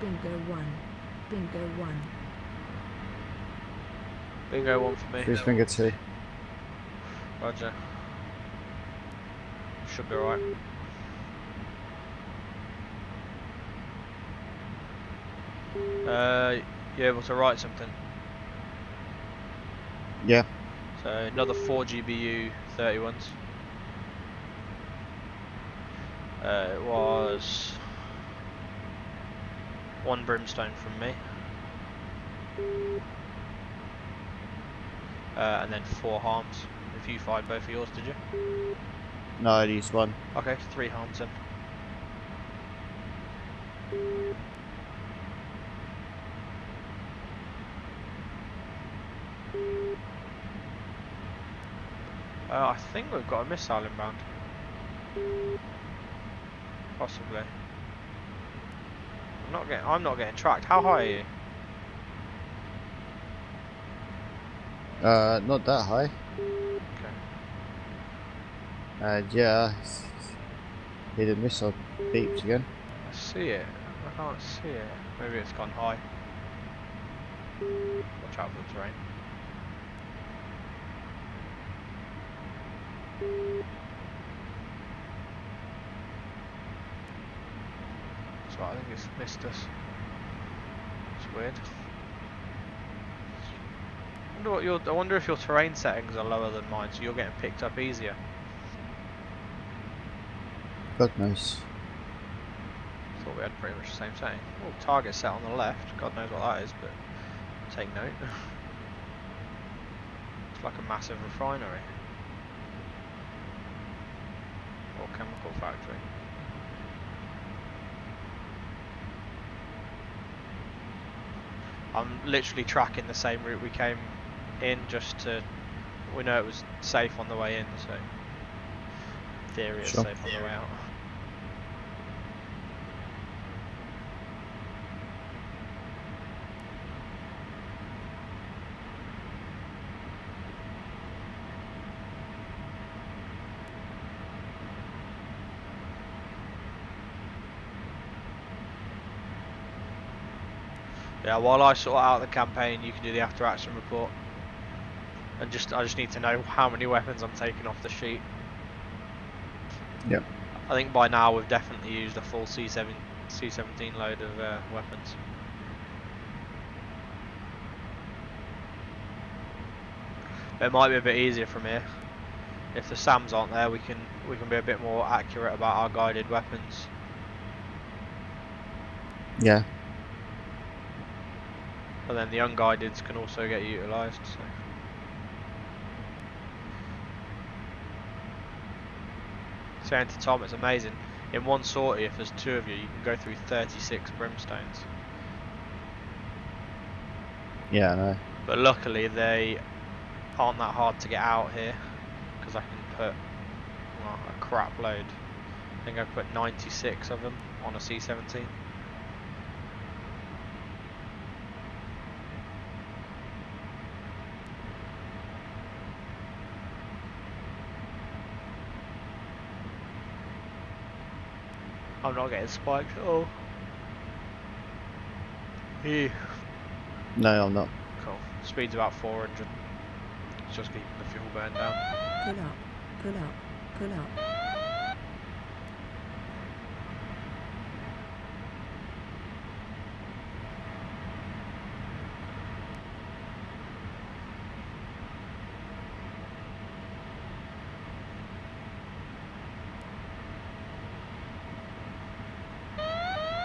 Bingo 1. Bingo 1. Bingo 1 for me. Cruise finger 2. Roger. Should be alright. You able to write something? Yeah. So another 4 GBU 31s. It was 1 brimstone from me. And then 4 harms. If you fired both of yours, did you? No, I used 1. Okay, 3 harms then. I think we've got a missile inbound. Possibly. I'm not getting tracked. How high are you? Not that high. Okay. And yeah, hit a missile beeps again. I see it. I can't see it. Maybe it's gone high. Watch out for the terrain. So I think it's missed us. It's weird. I wonder if your terrain settings are lower than mine, so you're getting picked up easier. God knows. Thought we had pretty much the same setting. Oh, target set on the left. God knows what that is, but take note. It's like a massive refinery or chemical factory. I'm literally tracking the same route we came in, just to, we know it was safe on the way in, so in theory it's Sure. safe on the way out. Yeah, while I sort out the campaign, you can do the after action report. And I just need to know how many weapons I'm taking off the sheet. Yep. I think by now we've definitely used a full C17 load of weapons. But it might be a bit easier from here. If the SAMs aren't there, we can be a bit more accurate about our guided weapons. Yeah. And then the unguideds can also get utilised. So. Saying to Tom, it's amazing. In one sortie, if there's two of you, you can go through 36 brimstones. Yeah, I know. But luckily, they aren't that hard to get out here, because I can put a crap load. I think I put 96 of them on a C17. I'm not getting spiked at all. You. No, I'm not. Cool. Speed's about 400. It's just keeping the fuel burn down. Pull up, pull up, pull up.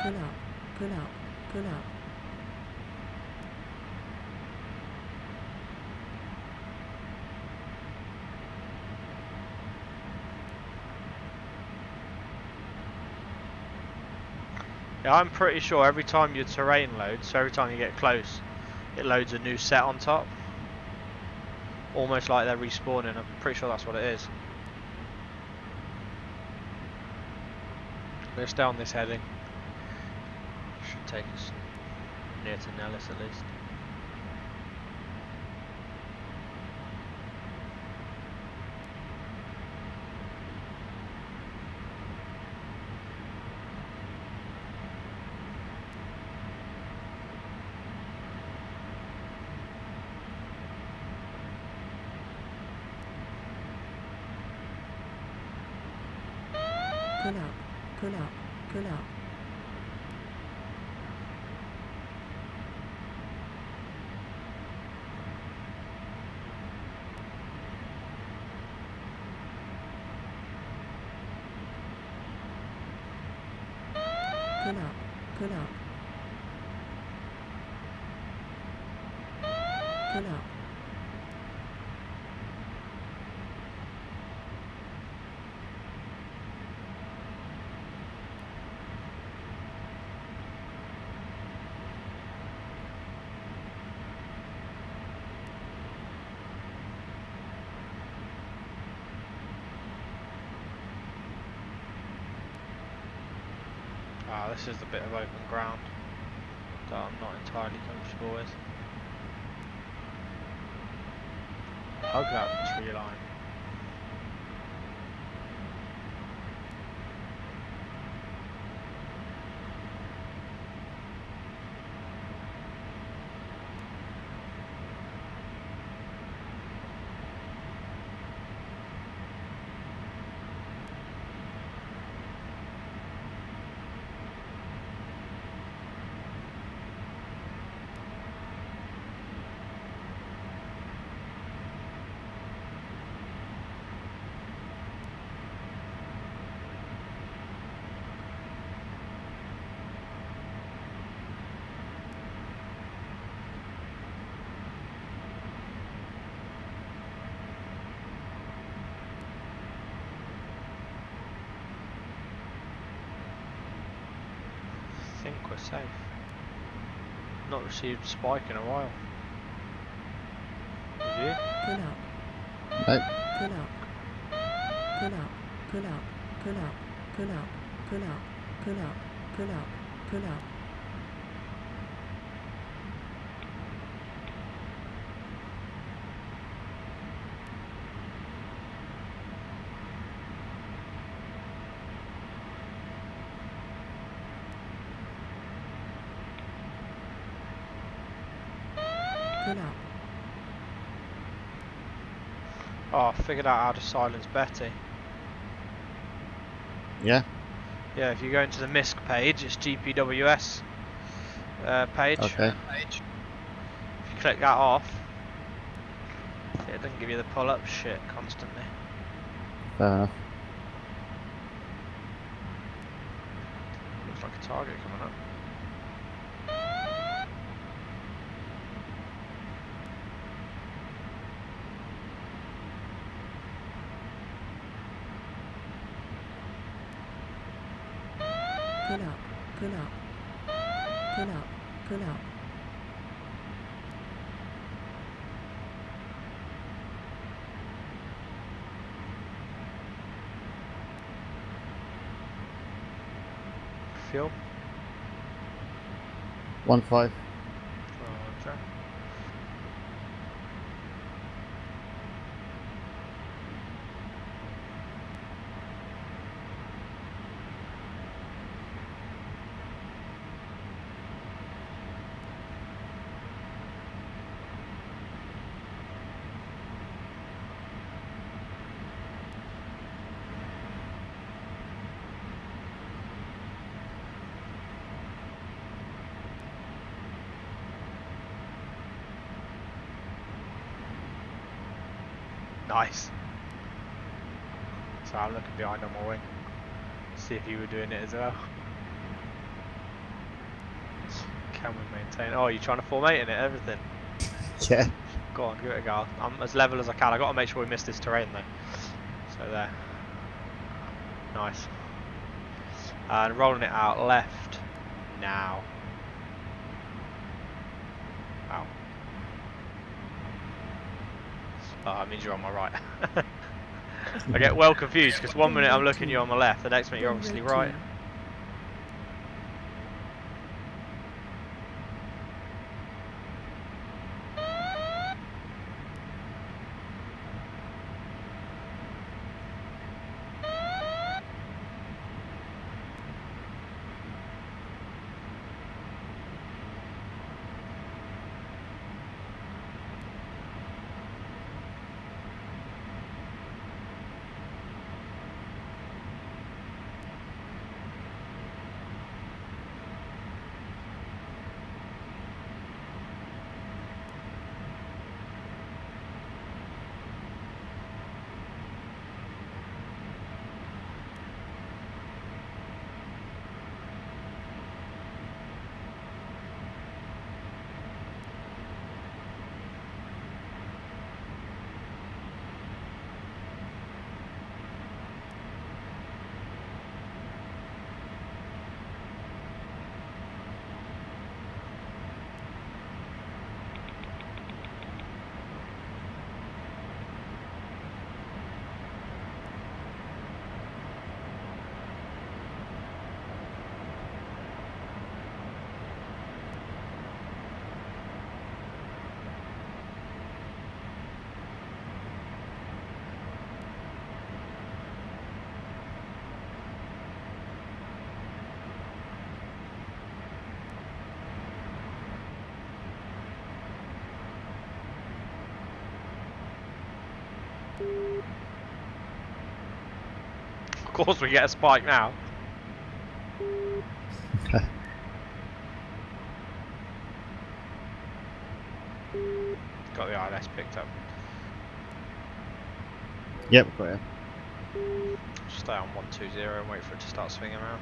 Pull up, pull up, pull up. Yeah, I'm pretty sure every time your terrain loads, so every time you get close, it loads a new set on top. Almost like they're respawning. I'm pretty sure that's what it is. We're stay on this heading. Should take us near to Nellis at least. Pull up, pull up, pull up. Pull up, pull up. Pull up. Ah, this is the bit of open ground that I'm not entirely comfortable with. Hug that tree line. think we're safe. Not received a spike in a while. Have you? Pull up. Nope. Pull up. Pull up. Pull up. Pull up. Pull up. Pull up. Pull up. Pull up. Pull up. Pull up. Oh, I figured out how to silence Betty. Yeah. Yeah, if you go into the MISC page, it's GPWS page. Okay. If you click that off, it doesn't give you the pull-up shit constantly. Fair enough. Looks like a target coming up. Pull up. Pull up. Pull up. Pull up. Fuel. 1-5. Okay. Nice. So I'm looking behind on my wing. See if you were doing it as well. Can we maintain? Oh, you're trying to formate in it, everything. Yeah. Go on, give it a go. I'm as level as I can. I got to make sure we miss this terrain though. So there. Nice. And rolling it out left now. Wow. Oh, that means you're on my right. I get well confused because one minute I'm looking you on my left, the next minute you're obviously right. Of course we get a spike now. Got the ILS picked up. Yep, got it. Stay on 120 and wait for it to start swinging around.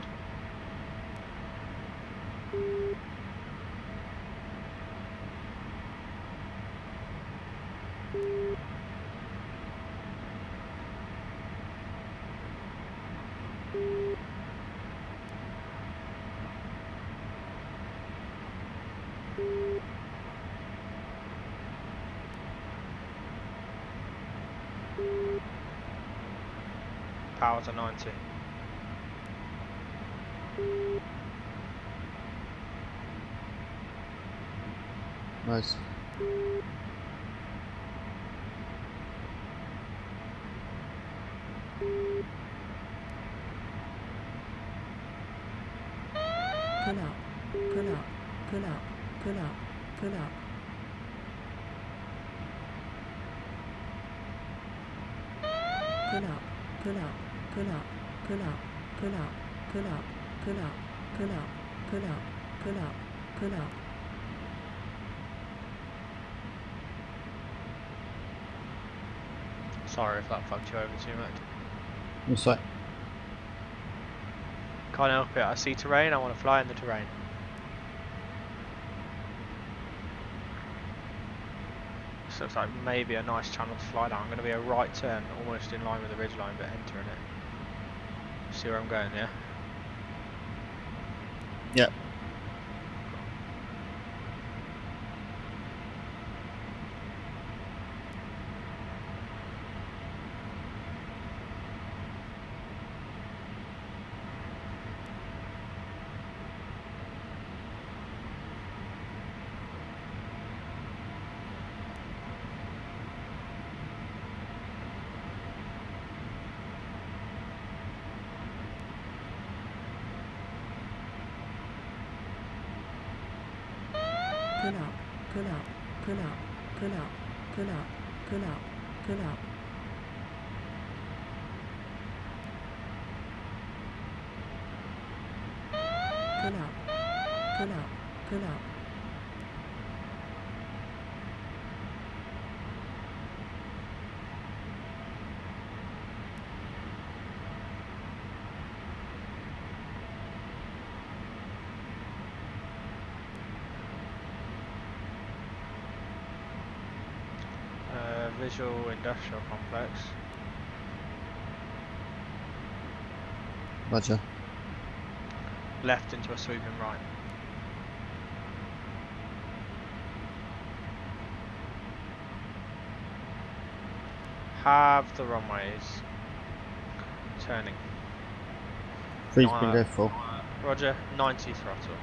power to 90. Nice. Pull up, pull up, pull up, pull up, pull up. Pull up, pull up, pull up, pull up, pull up, pull up, pull up, pull up, pull up, pull up, pull up. Sorry if that fucked you over too much. What's that? Can't help it, I see terrain, I want to fly in the terrain. This looks like maybe a nice channel to fly down. I'm going to be a right turn, almost in line with the ridgeline, but entering it. See where I'm going, yeah? Yep. Pull up, pull up, pull up, pull up, pull up, pull up, pull up. Pull up, pull up, pull up. Visual industrial complex. Roger. Left into a sweeping right. Have the runways. Turning. Freeze bingo full. Roger, 90 throttle.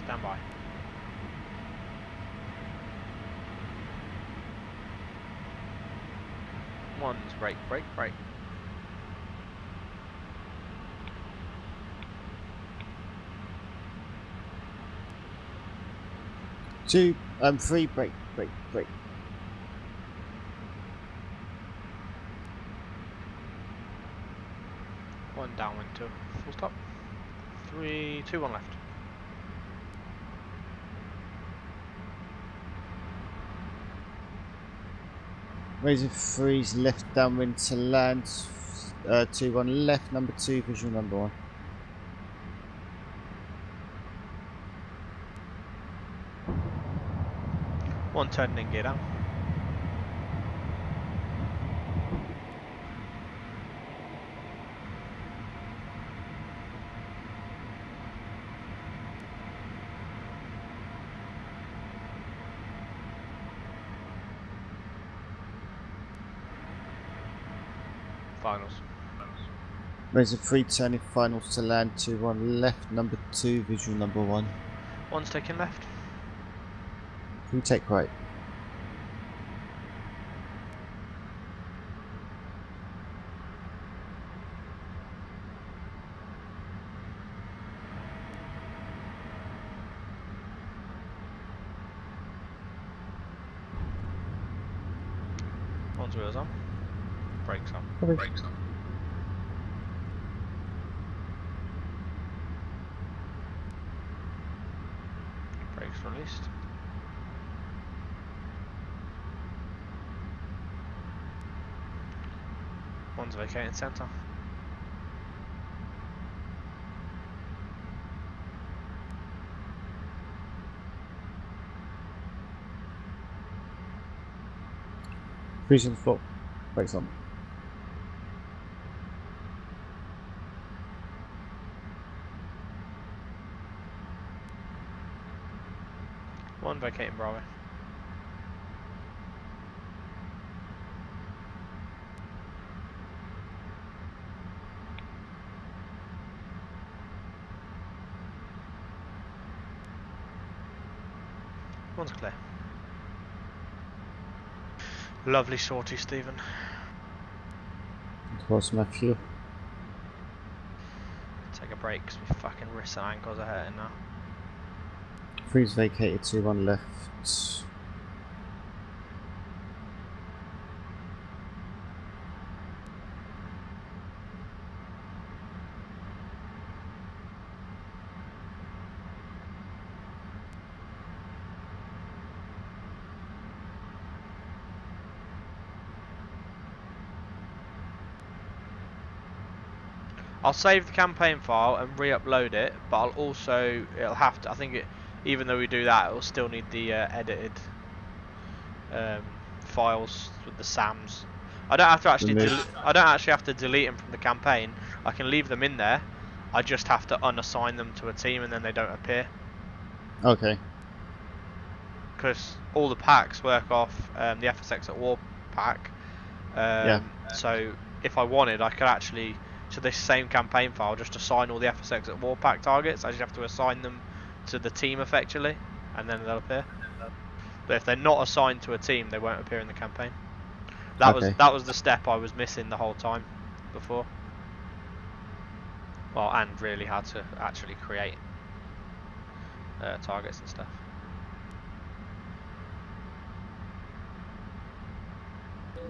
Stand by. One's brake, brake, brake. Two, three, break, break, break. One downwind to full stop. 3, 2, 1 left. Razor freeze left downwind to land. 2 1 left, number 2, visual number 1. One turn in gear down. Finals. Razor 3 turning finals to land. 2 1 left, number 2, visual number 1. One's taking left. We take right. One's wheels on. Brakes on. Okay. Brakes on. Brakes released. One's vacating centre. Freeze on the floor. Brakes on. One vacating Bravo. One's clear. Lovely sortie, Stephen. Of course, Matthew. Take a break because my fucking wrists and ankles are hurting now. Freeze vacated 2-1 left. I'll save the campaign file and re-upload it, but I'll also, it'll have to, I think it, even though we do that, it'll still need the edited files with the SAMs. I don't have to actually I don't actually have to delete them from the campaign. I can leave them in there. I just have to unassign them to a team and then they don't appear. Okay. Because all the packs work off the FSX at War pack. Yeah. So if I wanted, I could actually, to this same campaign file, just assign all the FSX at War pack targets. I just have to assign them to the team effectively, and then they'll appear. But if they're not assigned to a team, they won't appear in the campaign. That was the step I was missing the whole time before. Well, and really had to actually create targets and stuff.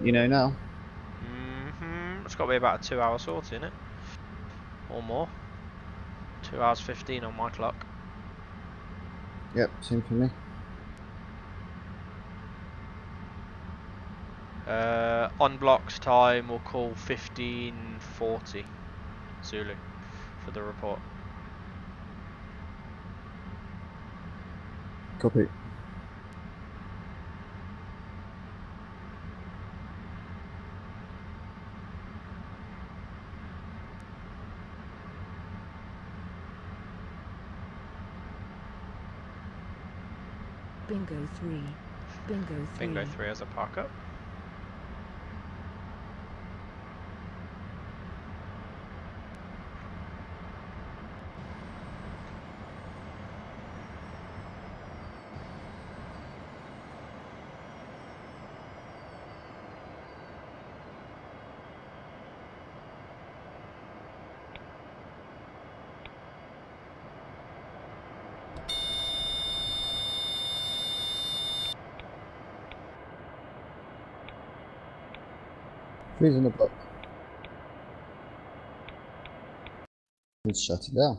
You know now. It's got to be about a 2-hour sortie, innit? Or more. 2 hours 15 on my clock. Yep, same for me. On blocks time, we'll call 15:40 Zulu for the report. Copy. Bingo 3. Bingo 3. Bingo 3 as a park up. Freeze on the block. Let's shut it down.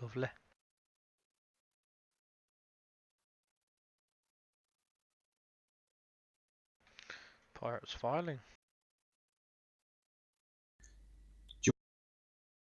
Lovely. Pirates filing.